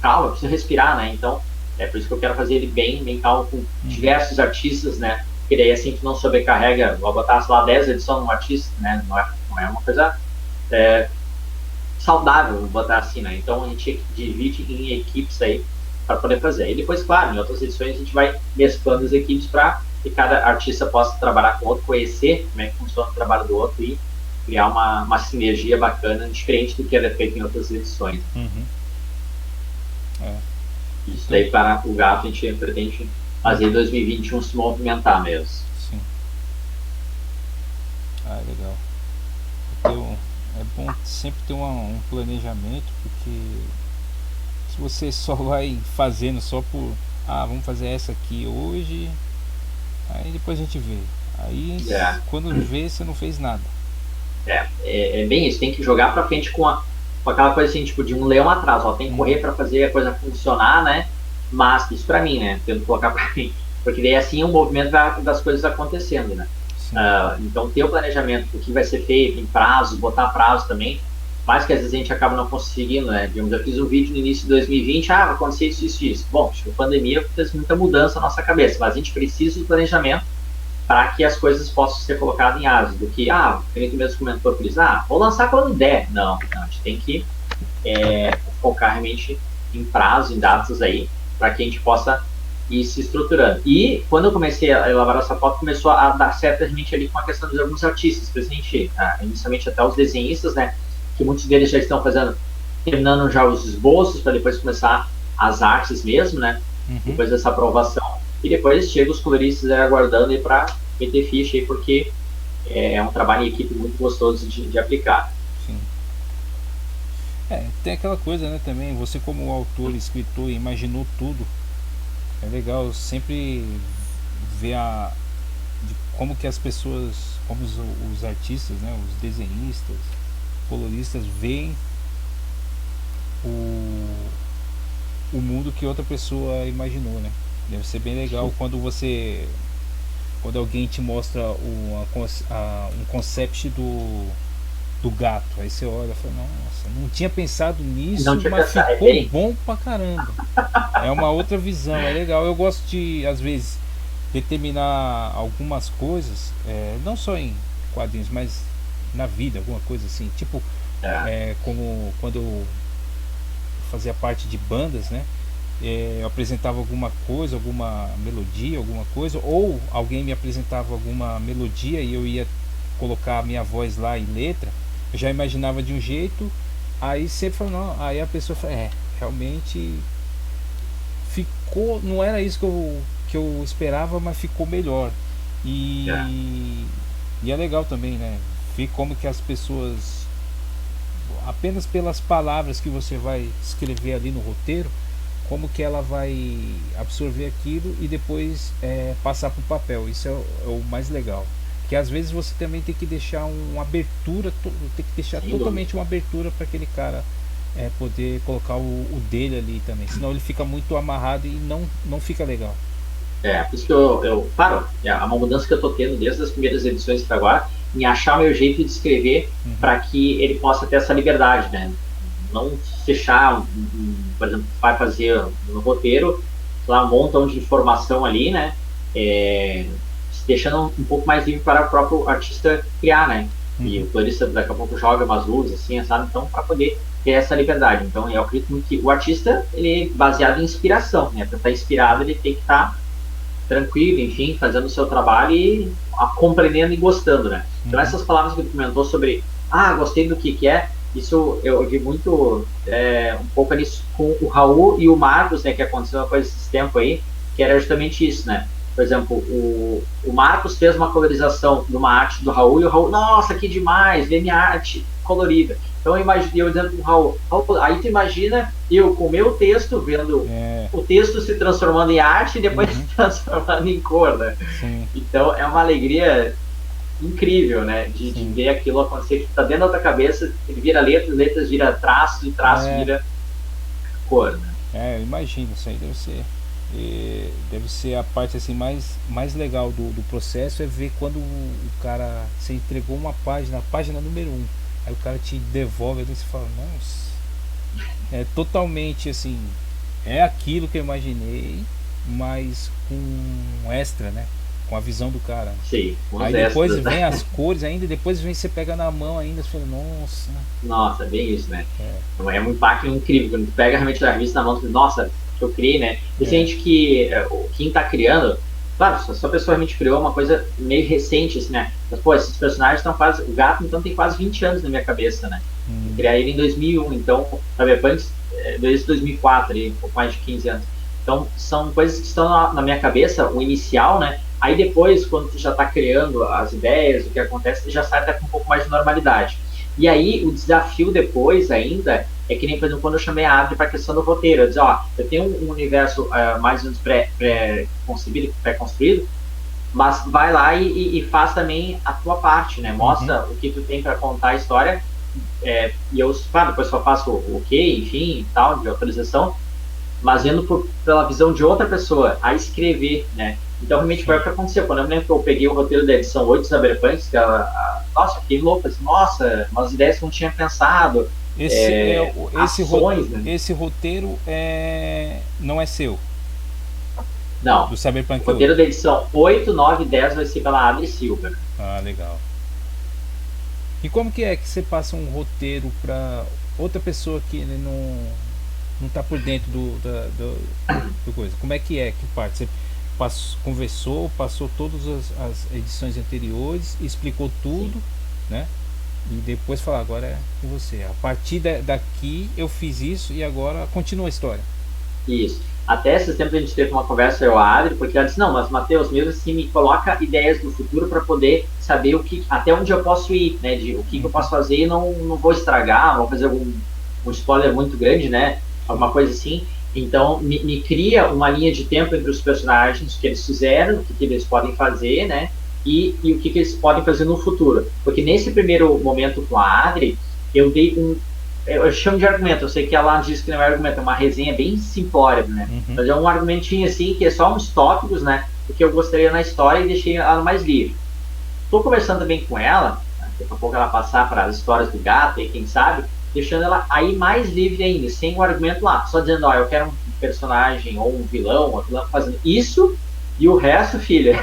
calma, precisa respirar, né? Então, é por isso que eu quero fazer ele bem calmo, com diversos artistas, né? Porque daí assim tu não sobrecarrega, vou botar, sei lá, 10 edições num artista, né? Não é uma coisa saudável, vou botar assim, né? Então a gente divide em equipes aí para poder fazer. E depois, claro, em outras edições a gente vai mesclando as equipes para que cada artista possa trabalhar com o outro, conhecer como é que funciona o trabalho do outro e criar uma sinergia bacana, diferente do que era feito em outras edições. Uhum. É. Isso Então, daí para o gato a gente pretende fazer em 2021 se movimentar mesmo. sim. Ah, é legal. É bom sempre ter um planejamento, porque se você só vai fazendo só por vamos fazer essa aqui hoje, aí depois a gente vê. Aí É, quando vê você não fez nada. é bem isso, tem que jogar para frente com aquela coisa assim, tipo, de um leão atrás, ó, tem que correr para fazer a coisa funcionar, né? Mas isso para mim, né? Tento colocar para mim, porque daí assim o movimento das coisas acontecendo, né? Sim. Então ter o planejamento do que vai ser feito em prazo, botar prazo também, mas que às vezes a gente acaba não conseguindo, né? Digamos, eu fiz um vídeo no início de 2020, vai acontecer isso. Bom, a pandemia fez muita mudança na nossa cabeça, mas a gente precisa do planejamento para que as coisas possam ser colocadas em asas, do que, como tu mesmo comentou, Cris, vou lançar quando der. Não, a gente tem que focar realmente em prazo, em datas aí, para que a gente possa ir se estruturando. E quando eu comecei a elaborar essa foto, começou a dar certo realmente ali com a questão de alguns artistas, principalmente, inicialmente até os desenhistas, né, que muitos deles já estão terminando já os esboços, para depois começar as artes mesmo, né, Uhum. depois dessa aprovação. E depois chega os coloristas aguardando aí para meter ficha aí, porque é um trabalho em equipe muito gostoso de aplicar. Sim. Tem aquela coisa, né, também, você como autor, escritor, imaginou tudo. É legal sempre ver de como que as pessoas, como os artistas, né, os desenhistas, coloristas veem o, o mundo que outra pessoa imaginou, né? Deve ser bem legal quando alguém te mostra um concept do gato. Aí você olha e fala, nossa, não tinha pensado Não nisso, tinha mas pensado, ficou bom pra caramba. É uma outra visão, é legal. Eu gosto de, às vezes, determinar algumas coisas, não só em quadrinhos, mas na vida, alguma coisa assim. Tipo, como quando eu fazia parte de bandas, né? Eu apresentava alguma coisa, alguma melodia, alguma coisa, ou alguém me apresentava alguma melodia e eu ia colocar a minha voz lá em letra. Eu já imaginava de um jeito Aí sempre falou, não, aí a pessoa fala, realmente ficou, não era isso que eu esperava, mas ficou melhor. É, E, e é legal também, né? Ver como que as pessoas, apenas pelas palavras que você vai escrever ali no roteiro, como que ela vai absorver aquilo e depois passar para o papel. Isso é o mais legal. Que às vezes você também tem que deixar uma abertura, tem que deixar sem dúvida. totalmente uma abertura para aquele cara poder colocar o dele ali também. Senão ele fica muito amarrado e não fica legal. Por isso que claro, é uma mudança que eu estou tendo desde as primeiras edições para agora, em achar meu jeito de escrever Uhum. para que ele possa ter essa liberdade, né? Não fechar, por exemplo, vai fazer no roteiro, lá um montão de informação ali, né? É, deixando um pouco mais livre para o próprio artista criar, né? E Uhum. o florista daqui a pouco joga umas luzes, assim, sabe? Então, para poder ter essa liberdade. Então, eu acredito muito que o artista, ele é baseado em inspiração, né? Para estar inspirado, ele tem que estar tranquilo, enfim, fazendo o seu trabalho e compreendendo e gostando, né? Então, Uhum. essas palavras que tu comentou sobre, gostei do que é, isso eu vi muito, um pouco ali com o Raul e o Marcos, né, que aconteceu uma coisa esse tempo aí, que era justamente isso, né? Por exemplo, o Marcos fez uma colorização de uma arte do Raul e o Raul, nossa, que demais, vê minha arte colorida. Então, eu dizendo para o Raul, aí tu imagina eu com o meu texto vendo É, o texto se transformando em arte e depois se uhum. transformando em cor, né? Sim, Então é uma alegria incrível, né? De sim. ver aquilo acontecer, que está dentro da tua cabeça, ele vira letras, letras vira traço, e traço É, vira cor, né? eu imagino, isso aí deve ser a parte assim mais legal do processo é ver quando o cara você entregou uma página, a página número um, aí o cara te devolve ali e você fala, nossa, é totalmente assim, é aquilo que eu imaginei, mas com extra, né? Com a visão do cara. Sim, com os Aí depois extras, vem né? as cores ainda, depois vem você pega na mão ainda, você fala, nossa, Nossa, bem isso, né? é, Então, é um impacto incrível. Quando tu pega realmente a revista na mão, tu diz, nossa, que eu criei, né? E é, sente que quem tá criando, claro, se a pessoa realmente criou uma coisa meio recente, assim, né? Mas, pô, esses personagens estão quase. O gato, então, tem quase 20 anos na minha cabeça, né? Eu hum, criei ele em 2001, então, Cyberpunk, desde 2004, ali, um pouco mais de 15 anos. Então, são coisas que estão na minha cabeça, o inicial, né? Aí depois, quando tu já está criando as ideias, o que acontece, já sai até com um pouco mais de normalidade. E aí, o desafio depois ainda é que nem, por exemplo, quando eu chamei a Adri para a questão do roteiro. Eu disse, eu tenho um universo mais ou menos pré-concebido, pré-construído, mas vai lá e faz também a tua parte, né? uhum, Mostra o que tu tem para contar a história. E eu, claro, depois só faço o ok, enfim, e tal, de autorização, mas vendo pela visão de outra pessoa, a escrever, né? Então, realmente foi o sim. que aconteceu. Quando eu me lembro que eu peguei o roteiro da edição 8 Cyberpunk, que nossa, fiquei louco, assim, nossa, umas ideias que eu não tinha pensado, Esse é ações, né? esse roteiro não é seu, Não, do o Cyberpunk 8. roteiro da edição 8, 9 e 10 vai ser pela Adri Silva. Ah, legal. E como que é que você passa um roteiro para outra pessoa que ele não tá por dentro do coisa? Como é que parte? Você conversou, passou todas as edições anteriores, explicou Sim. tudo, né? E depois falar, agora é com você. A partir daqui eu fiz isso e agora continua a história. Isso. Até esses tempos a gente teve uma conversa, eu, a Adri, porque ela disse, não, mas Matheus, mesmo assim me coloca ideias do futuro para poder saber até onde eu posso ir, né, de o que eu Uhum, posso fazer e não vou estragar, não vou fazer um spoiler muito grande, né, sim. alguma coisa assim. Então, me cria uma linha de tempo entre os personagens, o que eles fizeram, o que eles podem fazer, né, e o que eles podem fazer no futuro. Porque nesse primeiro momento com a Adri, eu dei eu chamo de argumento, eu sei que ela diz que não é argumento, é uma resenha bem simplória, né? Uhum, Mas é um argumentinho assim, que é só uns tópicos, né? O que eu gostaria na história e deixei ela mais livre. Estou conversando também com ela, né, daqui a pouco ela passar para as histórias do gato, e quem sabe, deixando ela aí mais livre ainda, sem o argumento lá, só dizendo, eu quero um personagem ou um vilão, uma vilã fazendo isso, e o resto, filha,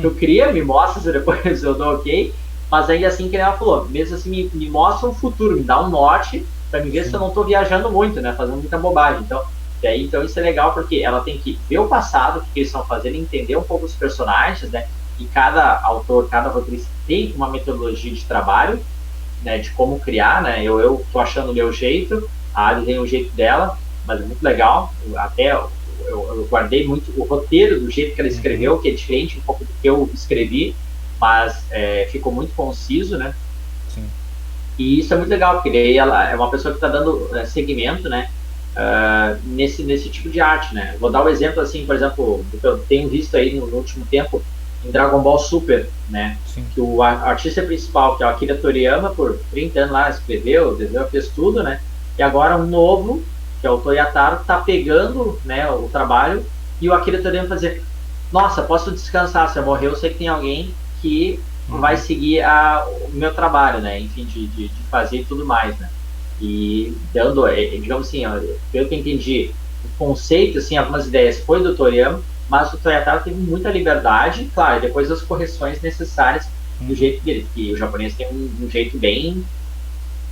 tu cria, me mostra se depois eu dou ok, mas ainda assim que ela falou, mesmo assim me mostra um futuro, me dá um norte para me ver se eu sim. não estou viajando muito, né, fazendo muita bobagem. Então isso é legal porque ela tem que ver o passado, o que eles estão fazendo, entender um pouco os personagens, né, e cada autor, cada roteirista tem uma metodologia de trabalho né, de como criar, né? Eu tô achando o meu jeito, a Adri tem o jeito dela, mas é muito legal. Até eu guardei muito o roteiro do jeito que ela Uhum. escreveu, que é diferente um pouco do que eu escrevi, mas ficou muito conciso, né? Sim. E isso é muito legal, porque daí ela é uma pessoa que está dando segmento, né? Nesse tipo de arte, né? Vou dar um exemplo assim, por exemplo, do que eu tenho visto aí no último tempo em Dragon Ball Super, né? Sim. Que o artista principal, que é o Akira Toriyama, por 30 anos lá escreveu, desenhou, fez tudo, né? E agora um novo, que é o Toyotaro, tá pegando, né, o trabalho e o Akira Toriyama fazer, nossa, posso descansar, se eu morrer eu sei que tem alguém que vai Uhum. seguir o meu trabalho, né? Enfim, de fazer e tudo mais, né? E dando, digamos assim, pelo que eu entendi, o conceito, assim, algumas ideias foi do Toriyama, mas o Toyotaro teve muita liberdade, claro, e depois as correções necessárias do Uhum. jeito dele, que o japonês tem um jeito bem,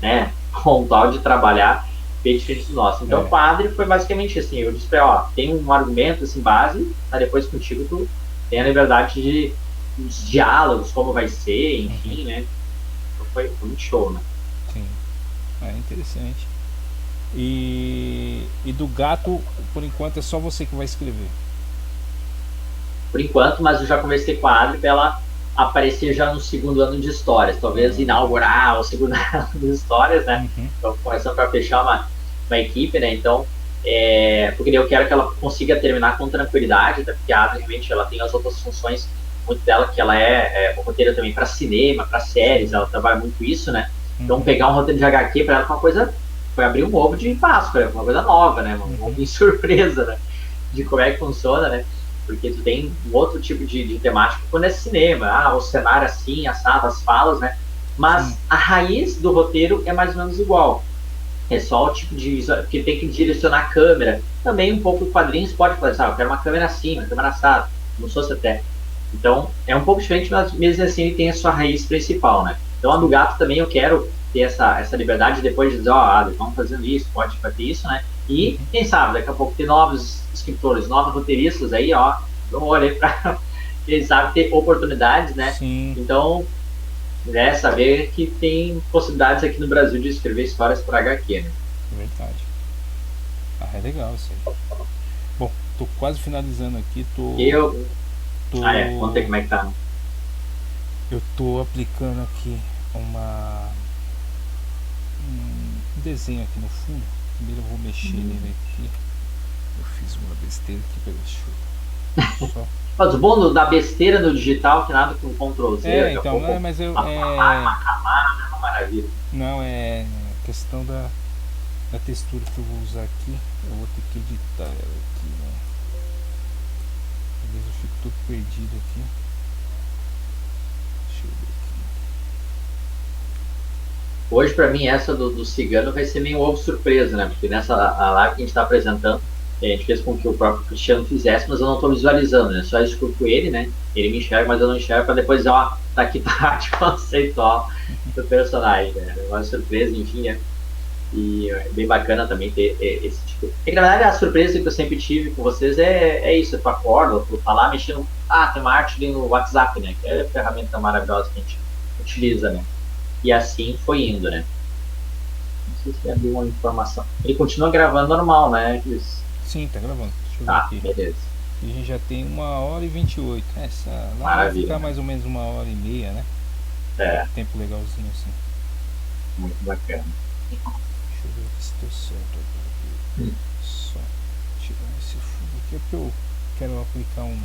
né, pontual de trabalhar, bem diferente do nosso. Então, o É. padre foi basicamente assim, eu disse pra ele, ó, tem um argumento, assim, base, tá, depois contigo tu tem a liberdade de os diálogos, como vai ser, Uhum. enfim, né? Então foi muito show, né? Sim. É interessante. E do gato, por enquanto é só você que vai escrever. Por enquanto, mas eu já conversei com a Adri para ela aparecer já no segundo ano de histórias, talvez Ah, legal. inaugurar o segundo ano de histórias, né? Uhum. Então, começando para fechar uma equipe, né? Então, porque eu quero que ela consiga terminar com tranquilidade, até porque a Adri realmente ela tem as outras funções muito dela, que ela é roteiro também para cinema, para séries, Sim. ela trabalha muito isso, né? Então, Uhum. pegar um roteiro de HQ para ela foi uma coisa, foi abrir um ovo de Páscoa, uma coisa nova, né? Um ovo Uhum. de surpresa, né? De como é que funciona, né? Porque tu tem um outro tipo de temática quando é cinema, o cenário assim, assado, as falas, né? Sim. Mas a raiz do roteiro é mais ou menos igual. É só o tipo de visual, porque tem que direcionar a câmera. Também um pouco quadrinhos pode fazer, sabe? Eu quero uma câmera assim, uma câmera assada, como se fosse até. Então, é um pouco diferente, mas mesmo assim ele tem a sua raiz principal, né? Então, a do Sim. gato também eu quero ter essa liberdade depois de dizer, ó, vamos fazendo isso, pode fazer isso, né? E, Uhum. quem sabe, daqui a pouco ter novos escritores, novos roteiristas aí, ó, eu olhei para, quem sabe, ter oportunidades, né? Sim. Então, né, saber que tem possibilidades aqui no Brasil de escrever histórias para HQ, né? Verdade. Ah, é legal isso aí. Bom, tô quase finalizando aqui. E eu, conta aí Tô como é que tá. eu tô aplicando aqui uma um desenho aqui no fundo. Primeiro eu vou mexer nele aqui. Eu fiz uma besteira aqui, peraí, deixa eu só. Mas o bom da besteira no digital, que nada com um Ctrl Z, É, daqui a então, não, pouco mas eu uma camada, é uma maravilha. não é questão da textura que eu vou usar aqui. Eu vou ter que editar ela aqui, né? Às vezes eu fico todo perdido aqui. Deixa eu ver aqui. Hoje, para mim, essa do cigano vai ser meio ovo surpresa, né? Porque nessa a live que a gente está apresentando, a gente fez com que o próprio Cristiano fizesse, mas eu não estou visualizando, né? Só escuto ele, né? Ele me enxerga, mas eu não enxergo, para depois dizer, ó, tá aqui tá a arte conceitual do personagem, né? Uma surpresa, enfim, né? E é bem bacana também ter esse tipo. É que na verdade a surpresa que eu sempre tive com vocês é isso, tu acorda, tu tá lá mexendo, tem uma arte ali no WhatsApp, né? Que é a ferramenta maravilhosa que a gente utiliza, né? E assim foi indo, né? Não sei se abriu uma informação. Ele continua gravando normal, né, Cris? Sim, tá gravando. Deixa eu ver Tá, aqui. beleza. E a gente já tem 1h28. Essa lá vai Maravilha, ficar né? mais ou menos 1h30, né? É É, tempo legalzinho assim. muito bacana. Deixa eu ver aqui se deu certo aqui. Só tirar esse fundo aqui é porque eu quero aplicar um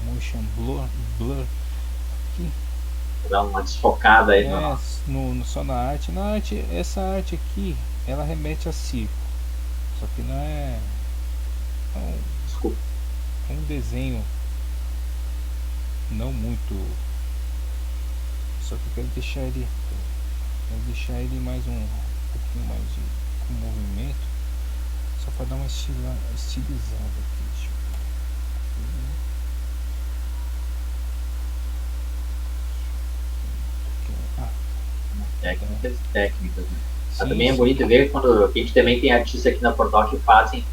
motion blur aqui. Vou dar uma desfocada aí É, no. só na arte. Na arte, essa arte aqui, ela remete a circo. Só que não é. É um, Desculpa. é um desenho não muito. Só que eu quero deixar ele. Quero deixar ele mais pouquinho mais com movimento. Só para dar uma estilizada aqui. Deixa eu ver. Tá. Técnicas e técnicas, né? Mas Sim, também é sim. bonito ver quando a gente também tem artistas aqui na Portal que fazem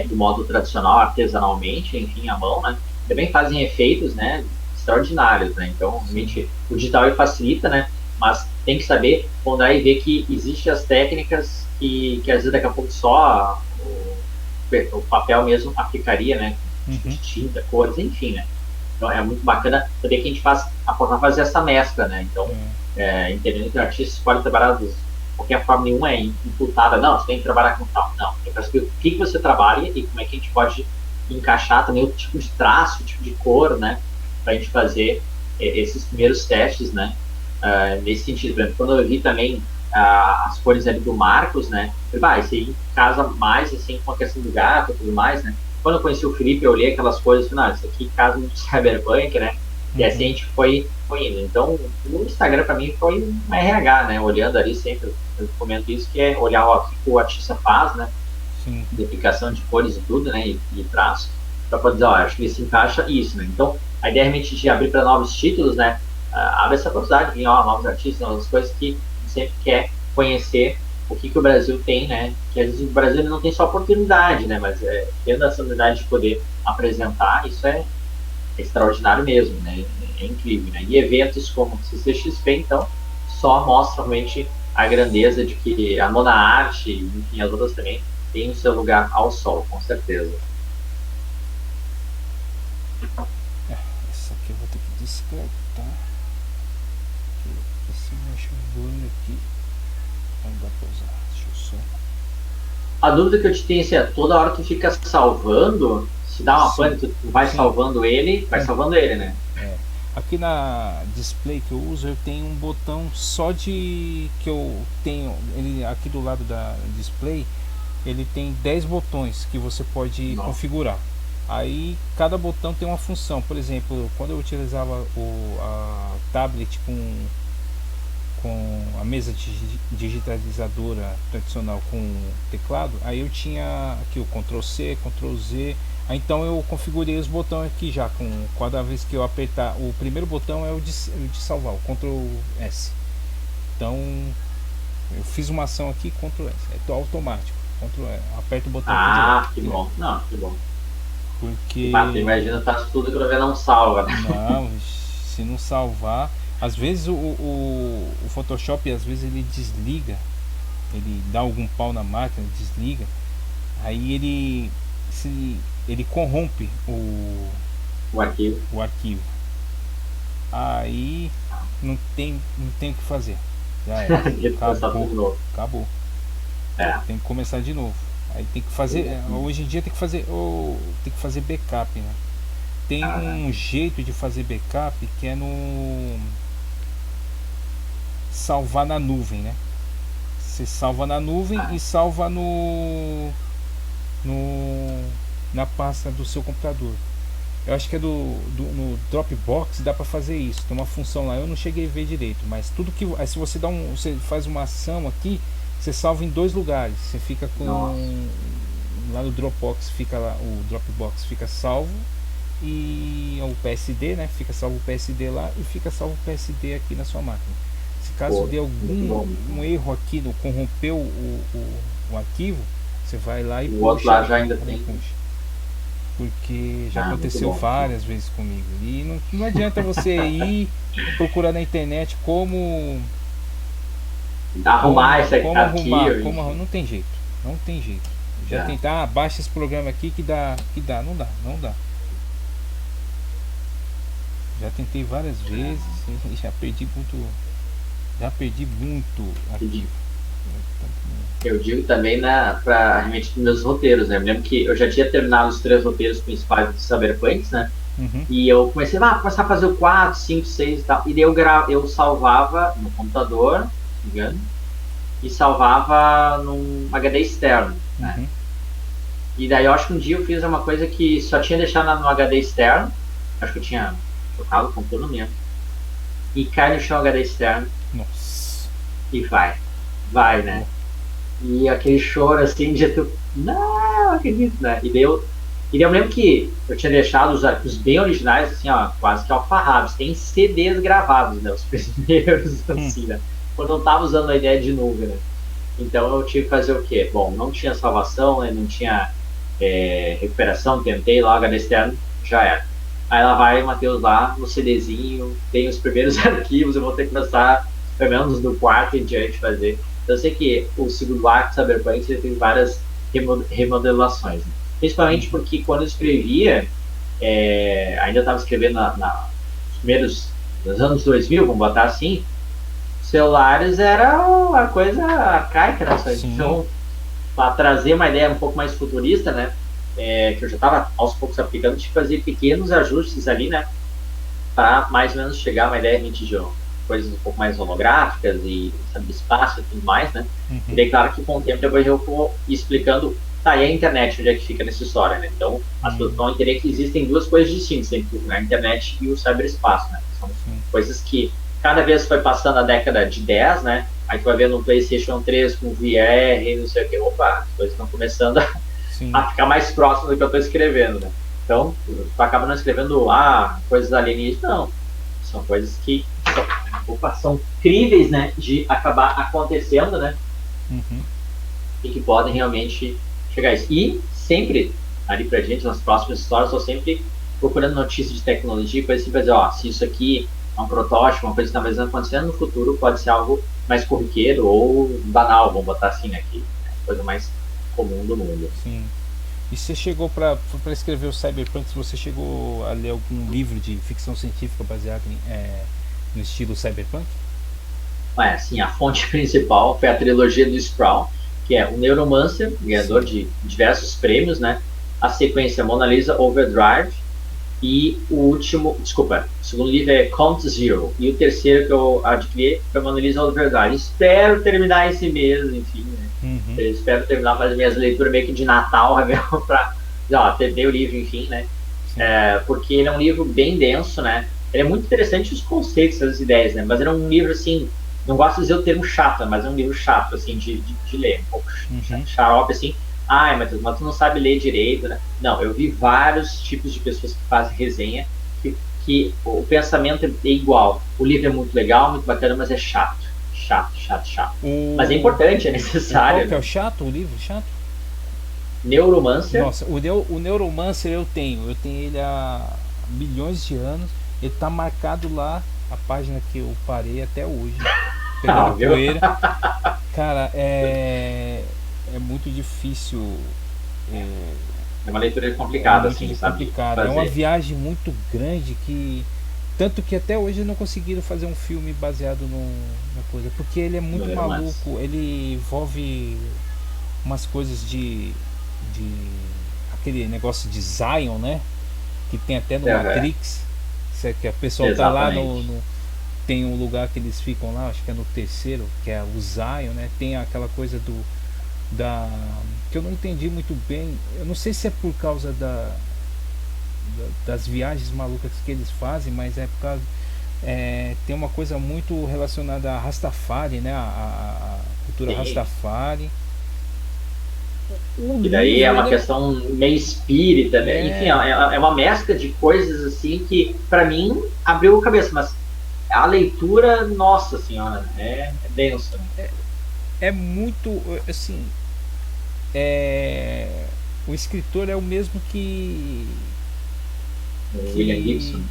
do modo tradicional, artesanalmente, enfim, à mão, né? Também fazem efeitos, né? Extraordinários, né? Então, Sim. realmente, o digital ele facilita, né? mas tem que saber ponderar e ver que existem as técnicas que às vezes daqui a pouco só o papel mesmo aplicaria, né? Tipo Uhum. de tinta, cores, enfim, né? Então é muito bacana saber que a gente fazer essa mescla, né? Então, entendendo que o artista pode trabalhar qualquer forma nenhuma é imputada, não, você tem que trabalhar com tal. Não, tem que saber o que você trabalha e como é que a gente pode encaixar também o tipo de traço, o tipo de cor, né? Para a gente fazer esses primeiros testes, né? Nesse sentido, por exemplo, quando eu vi também as cores ali do Marcos, né? Isso aí casa mais assim com a questão do gato e tudo mais, né? Quando eu conheci o Felipe, eu olhei aquelas coisas e falei, não, isso aqui casa muito cyberpunk, né? E assim a Uhum. gente foi indo. Então, o Instagram para mim foi um RH, né? Olhando ali sempre, eu comento isso, que é olhar o que o artista faz, né? Sim. De aplicação de cores e tudo, né? E traço, para poder dizer, ó, acho que se encaixa isso, né? Então, a ideia realmente de abrir para novos títulos, né? Abre essa possibilidade de vir, ó, novos artistas, novas coisas que a gente sempre quer conhecer o que o Brasil tem, né? Que às vezes o Brasil não tem só oportunidade, né? Mas tendo essa oportunidade de poder apresentar, isso é extraordinário mesmo, né? É incrível, né? E eventos como o CCXP, então, só mostram realmente a grandeza de que a Nona Arte, enfim, as outras também, tem o seu lugar ao sol, com certeza. Essa aqui eu vou ter que descartar. Esse mexe um blur aqui. Não dá pra usar. Deixa eu só. A dúvida que eu te tenho é, toda hora tu fica salvando, se dá uma Sim. pane, tu vai Sim. salvando ele, né? É. Aqui na display que eu uso, eu tenho um botão só de que eu tenho ele aqui do lado da display, ele tem 10 botões que você pode Não. configurar. Aí cada botão tem uma função. Por exemplo, quando eu utilizava a tablet com a mesa digitalizadora tradicional com teclado, aí eu tinha aqui o Ctrl C, Ctrl Z. Aí então eu configurei os botões aqui já com cada vez que eu apertar o primeiro botão é o de salvar, o Ctrl S. Então eu fiz uma ação aqui, Ctrl S, é automático. Ctrl S, aperto o botão aqui direto, Ah, que direto. bom. Não, que bom. Mas, Porque imagina, faz tudo que o não salva, né? não, se não salvar, às vezes o Photoshop às vezes ele desliga, ele dá algum pau na máquina, desliga, aí se ele corrompe O arquivo. o arquivo. Aí não tem o que fazer. Já era. Tem que começar tudo Acabou. de novo. Acabou. É. Tem que começar de novo. Aí tem que fazer. Hoje em dia tem que fazer backup, né? Tem Ah, um jeito de fazer backup que é no salvar na nuvem, né? Você salva na nuvem ah, e salva no na pasta do seu computador. Eu acho que é no Dropbox dá para fazer isso. Tem uma função lá, eu não cheguei a ver direito, mas tudo que aí se você faz uma ação aqui, você salva em dois lugares. Você fica nossa. com lá no Dropbox fica lá, o Dropbox fica salvo e o PSD, né? Fica salvo o PSD lá e fica salvo o PSD aqui na sua máquina. Se caso Pô, dê muito algum bom, muito um bom. erro aqui, no corrompeu o arquivo, você vai lá e E o outro lá puxa, já ainda tem. porque já Ah, muito aconteceu bom, muito bom. várias vezes comigo. E não adianta você ir procurar na internet Arrumar esse como arrumar, arquivo, como enfim. não tem jeito, não tem jeito. Já Já. tentar, baixa esse programa aqui não dá, não dá. Já tentei várias vezes e já perdi muito arquivo. Eu digo também para realmente nos meus roteiros, né? Eu me lembro que eu já tinha terminado os 3 roteiros principais do Cyberpunk, né? Uhum. E eu comecei começar a fazer o 4, 5, 6 e tal. E daí eu salvava no computador, se não me engano, e salvava num HD externo, né? Uhum. E daí eu acho que um dia eu fiz uma coisa que só tinha deixado no HD externo. Acho que eu tinha trocado o computador mesmo. E cai no chão o HD externo Nossa. e vai, Acabou. né? E aquele choro assim de tu, não acredito, né? E daí eu lembro que eu tinha deixado os arquivos bem originais, assim, ó, quase que alfarrados. Tem CDs gravados, né? Os primeiros, Hum. assim, né? Quando eu não tava usando a ideia de nuvem, né? Então eu tive que fazer o quê? Bom, não tinha salvação, né? Não tinha recuperação, tentei lá, HD externo, já era. Aí lá vai o Matheus lá no CDzinho, tem os primeiros arquivos, eu vou ter que começar pelo menos do quarto em diante fazer. Então, eu sei que o segundo arco Cyberpunk ele tem várias remodelações, né? Principalmente porque quando eu escrevia, ainda estava escrevendo nos primeiros nos anos 2000, vamos botar assim, celulares era uma coisa arcaica, né? Então, para trazer uma ideia um pouco mais futurista, né? Que eu já estava aos poucos aplicando, de fazer pequenos ajustes ali, né? Para mais ou menos chegar a uma ideia de coisas um pouco mais holográficas e sabe, espaço e tudo mais, né? E daí, claro que com o tempo depois eu vou explicando, tá, e a internet, onde é que fica nessa história, né? Então, as pessoas vão entender que existem duas coisas distintas, a internet e o cyberespaço, né? São coisas que cada vez foi passando a década de 10, né? Aí tu vai vendo um PlayStation 3 com VR, não sei o que, opa, as coisas estão começando a ficar mais próximas do que eu estou escrevendo, né? Então, tu acaba não escrevendo coisas alienígenas, não. São coisas que são críveis, né, de acabar acontecendo, né? E que podem realmente chegar a isso. E sempre, ali pra gente, nas próximas histórias, eu estou sempre procurando notícias de tecnologia, coisas assim, pra dizer, ó, se isso aqui é um protótipo, uma coisa que está acontecendo no futuro, pode ser algo mais corriqueiro ou banal, vamos botar assim, né, que é a coisa mais comum do mundo. Sim. E você chegou para escrever o Cyberpunk, você chegou a ler algum livro de ficção científica baseado no estilo Cyberpunk? Assim, a fonte principal foi a trilogia do Sproul, que é o Neuromancer, ganhador de diversos prêmios, né? A sequência Mona Lisa Overdrive e o segundo livro é Count Zero, e o terceiro que eu adquiri foi Mona Lisa Overdrive. Espero terminar esse mês, enfim, né? Eu espero terminar fazer minhas leituras meio que de Natal, para ter o livro, enfim, né? Porque ele é um livro bem denso, né? Ele é muito interessante os conceitos, as ideias, né? Mas ele é um livro, assim, não gosto de dizer o termo chato, mas é um livro chato, assim, de ler, um pouco xarope, assim. Mas tu não sabe ler direito, né? Não, eu vi vários tipos de pessoas que fazem resenha que o pensamento é igual. O livro é muito legal, muito bacana, mas é chato. Mas é importante, é necessário. Qual que é o chato, o livro chato? Neuromancer. Nossa, o Neuromancer eu tenho ele há milhões de anos. Ele tá marcado lá, a página que eu parei até hoje. Pegando poeira. Cara, é muito difícil. É uma leitura complicada, assim, sabe? É uma viagem muito grande que. Tanto que até hoje não conseguiram fazer um filme baseado na coisa. Porque ele é muito maluco. Ele envolve umas coisas de aquele negócio de Zion, né? Que tem até no Matrix. Que a pessoa tá lá tem um lugar que eles ficam lá, acho que é no terceiro, que é o Zion, né? Tem aquela coisa que eu não entendi muito bem. Eu não sei se é por causa das viagens malucas que eles fazem, mas é por causa tem uma coisa muito relacionada a Rastafari, né? A cultura Rastafari. E daí é uma questão meio espírita, né? Enfim, é uma mescla de coisas assim que pra mim abriu a cabeça, mas a leitura, nossa senhora, é densa. É muito, assim, o escritor é o mesmo que William Gibson.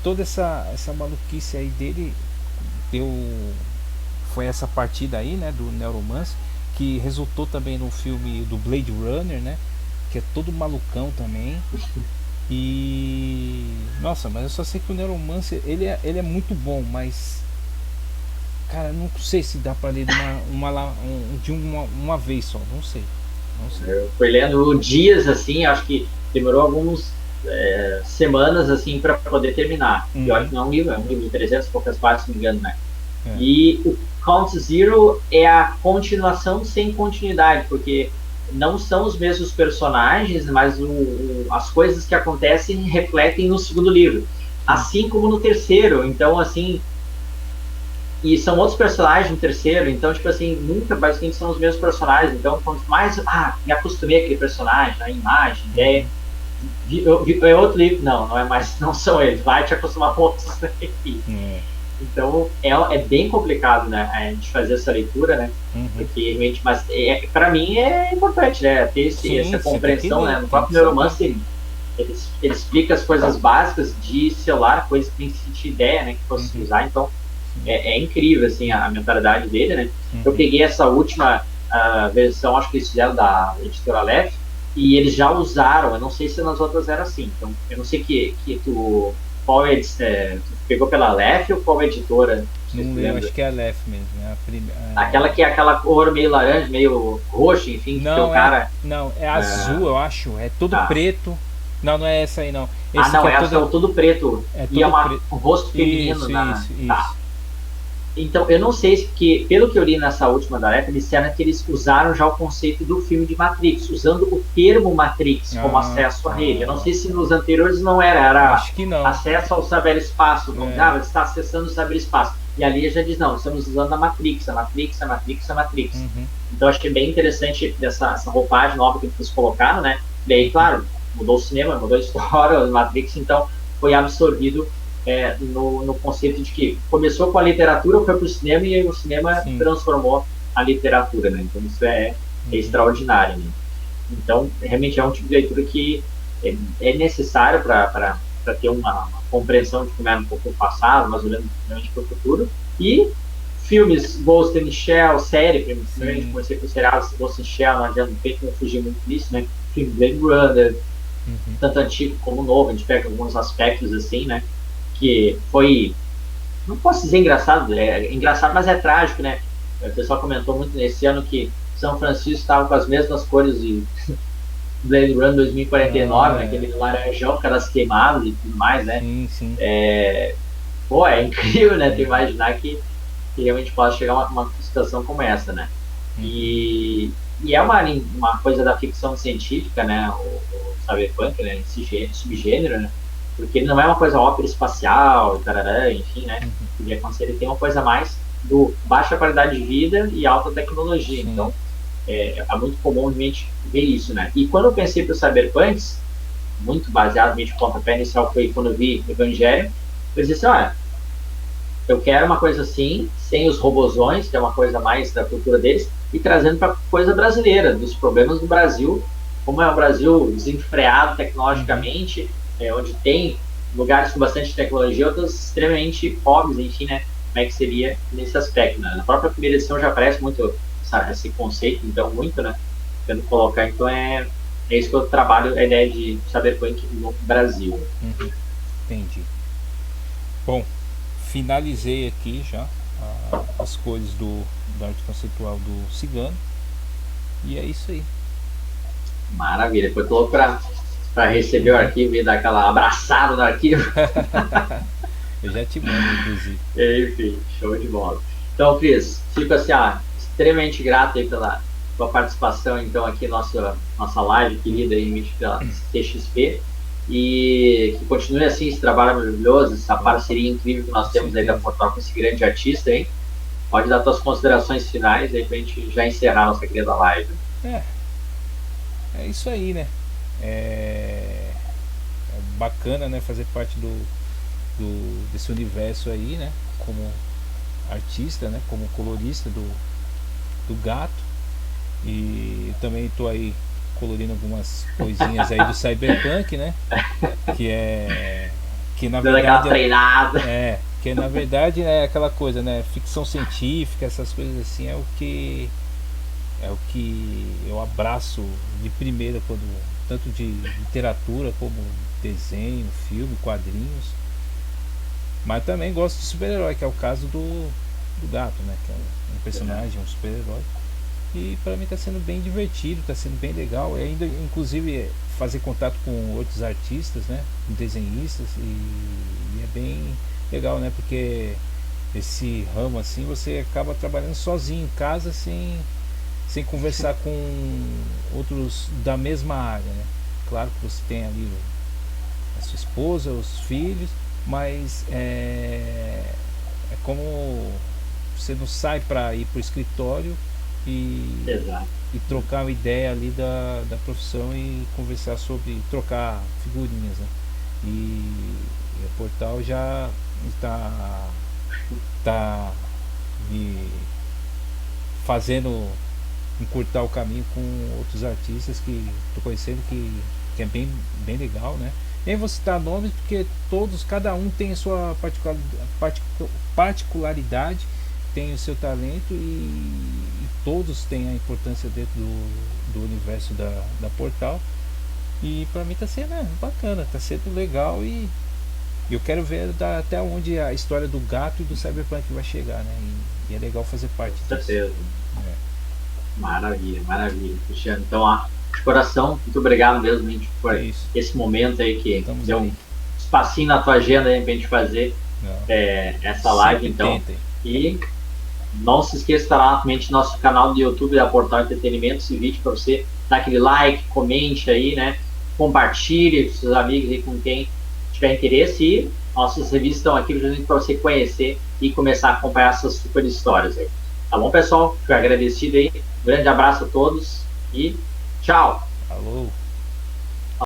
Toda essa maluquice aí dele foi essa partida aí, né, do Neuromancer, que resultou também no filme do Blade Runner, né, que é todo malucão também. E nossa, mas eu só sei que o Neuromancer ele é muito bom, mas cara, não sei se dá pra ler de uma vez só, não sei. Eu fui lendo dias assim, acho que demorou algumas semanas assim para poder terminar. E olha que não é um livro de 300 e poucas páginas, se não me engano, né? E o Count Zero é a continuação sem continuidade, porque não são os mesmos personagens, mas as coisas que acontecem refletem no segundo livro, assim como no terceiro. Então, assim, e são outros personagens no terceiro, então, tipo assim, nunca basicamente são os mesmos personagens. Então, quanto mais me acostumei àquele personagem, a imagem, a ideia, é outro livro, não é mais, não são eles, vai te acostumar com outros aqui. Então é bem complicado, né, a gente fazer essa leitura, né? Porque realmente, mas para mim é importante, né, ter essa compreensão, né? No próprio Neuromancer ele explica as coisas básicas de celular, coisas que tem que sentir ideia, né, que fosse usar. Então é incrível, assim, a mentalidade dele, né? Eu Uhum. peguei essa última versão, acho que eles fizeram da editora Aleph, e eles já usaram, eu não sei se nas outras era assim, então, eu não sei qual tu pegou pela Aleph ou qual editora, não sei se Não tu lembro, lembra. acho que é a Left mesmo, né? Aquela que é aquela cor meio laranja, meio roxo, enfim, que tem o Não, é. cara. Não, é azul, ah, eu acho. É todo tá. preto. Não, não é essa aí não. Ah, Esse que não, é essa é todo. o todo preto. É E é todo preto. um rosto feminino Isso, na. isso, Tá. isso. Então, eu não sei se, porque, pelo que eu li nessa última da Apple, eles disseram que eles usaram já o conceito do filme de Matrix, usando o termo Matrix como Ah, acesso à rede. Eu não tá. sei se nos anteriores não era Acho que não. acesso ao saber-espaço, vamos dizer, É. você está acessando o saber-espaço. E ali já diz, não, estamos usando a Matrix, a Matrix, a Matrix, a Matrix. Uhum, Então, acho que é bem interessante essa roupagem nova que eles colocaram, né? Daí, claro, mudou o cinema, mudou a história, a Matrix, então foi absorvido no conceito de que começou com a literatura, foi para o cinema e o cinema sim. transformou a literatura, né? Então isso é Uhum, extraordinário, né? Então realmente é um tipo de leitura que é necessário para ter uma compreensão de como era um pouco o passado, mas olhando realmente para o futuro. E filmes Ghost in the Shell, série, primeiramente sim. comecei com o seriado Ghost in the Shell, não adianta, não fugir muito disso, né? Filme Blade Runner, Uhum. tanto antigo como novo, a gente pega alguns aspectos assim, né? Que foi, não posso dizer engraçado, é engraçado, mas é trágico, né? O pessoal comentou muito nesse ano que São Francisco estava com as mesmas cores de Blade Runner 2049, Ah, né? é. Aquele laranjão, aquelas queimadas e tudo mais, né? Sim, sim. Pô, é incrível, né? Tu Uhum, imaginar que realmente possa chegar uma situação como essa, né? uhum. E é uma coisa da ficção científica, né? O cyberpunk, né? Esse subgênero, né? Porque ele não é uma coisa ópera espacial, tarará, enfim, né? Ele é como se ele tem uma coisa mais do baixa qualidade de vida e alta tecnologia. Sim. Então, é muito comum a gente ver isso, né? E quando eu pensei para o cyberpunks, muito baseado, o pontapé inicial foi quando eu vi Evangelho, eu disse assim, olha, eu quero uma coisa assim, sem os robozões, que é uma coisa mais da cultura deles, e trazendo para coisa brasileira, dos problemas do Brasil, como é o Brasil desenfreado Uhum. tecnologicamente, onde tem lugares com bastante tecnologia, outros extremamente pobres, enfim, né? Como é que seria nesse aspecto, né? Na própria primeira edição já aparece muito esse conceito, então, muito, né? Tentando colocar, então, é isso que eu trabalho, a ideia de cyberpunk no Brasil. Entendi. Bom, finalizei aqui já as cores da arte conceitual do Cigano. E é isso aí. Maravilha, depois tô louco para receber o Uhum. arquivo e dar aquela abraçada no arquivo. Eu já te mando, inclusive. Enfim, show de bola. Então, Cris, fico assim, extremamente grato aí pela participação, então, aqui nossa live querida aí, pela CXP. E que continue assim esse trabalho maravilhoso, essa Opa, parceria incrível que nós com temos aí da certeza. Portal com esse grande artista, hein? Pode dar suas considerações finais aí pra gente já encerrar nossa querida live. É, é isso aí, né? É bacana, né, fazer parte desse universo aí, né? Como artista, né? Como colorista do gato. E eu também tô aí colorindo algumas coisinhas aí do Cyberpunk, né? Que é. Que na Dando aquela verdade treinada. que na verdade é aquela coisa, né? Ficção científica, essas coisas assim é o que eu abraço de primeira quando tanto de literatura como desenho, filme, quadrinhos, mas também gosto de super-herói, que é o caso do gato, né? Que é um personagem, um super-herói. E para mim está sendo bem divertido, está sendo bem legal. E ainda, inclusive, fazer contato com outros artistas, né? Desenhistas, e é bem legal, né? Porque esse ramo assim você acaba trabalhando sozinho em casa sem conversar com outros da mesma área, né? Claro que você tem ali a sua esposa, os filhos, mas é como você não sai para ir para o escritório e, Exato. e trocar uma ideia ali da profissão e conversar sobre trocar figurinhas, né? E o portal já está me fazendo encurtar o caminho com outros artistas que estou conhecendo que é bem legal, né? Nem vou citar nomes porque todos, cada um tem a sua particularidade, tem o seu talento e todos têm a importância dentro do universo da Portal. E pra mim tá sendo bacana, tá sendo legal e eu quero ver até onde a história do gato e do Cyberpunk vai chegar, né? E é legal fazer parte Com disso. certeza. É, Maravilha, maravilha, Cristiano. Então, ó, de coração, muito obrigado mesmo, gente, é por isso. esse momento aí que Estamos deu aí. um espacinho na tua agenda aí pra gente fazer Não. essa live, Sempre então. tentem. E não se esqueça de estar lá novamente no nosso canal do YouTube da Portal Entretenimento, esse vídeo para você dar aquele like, comente aí, né? Compartilhe com seus amigos aí, com quem tiver interesse. E nossas revistas estão aqui para você conhecer e começar a acompanhar essas super histórias aí. Tá bom, pessoal? Fico agradecido aí. Um grande abraço a todos e tchau! Alô.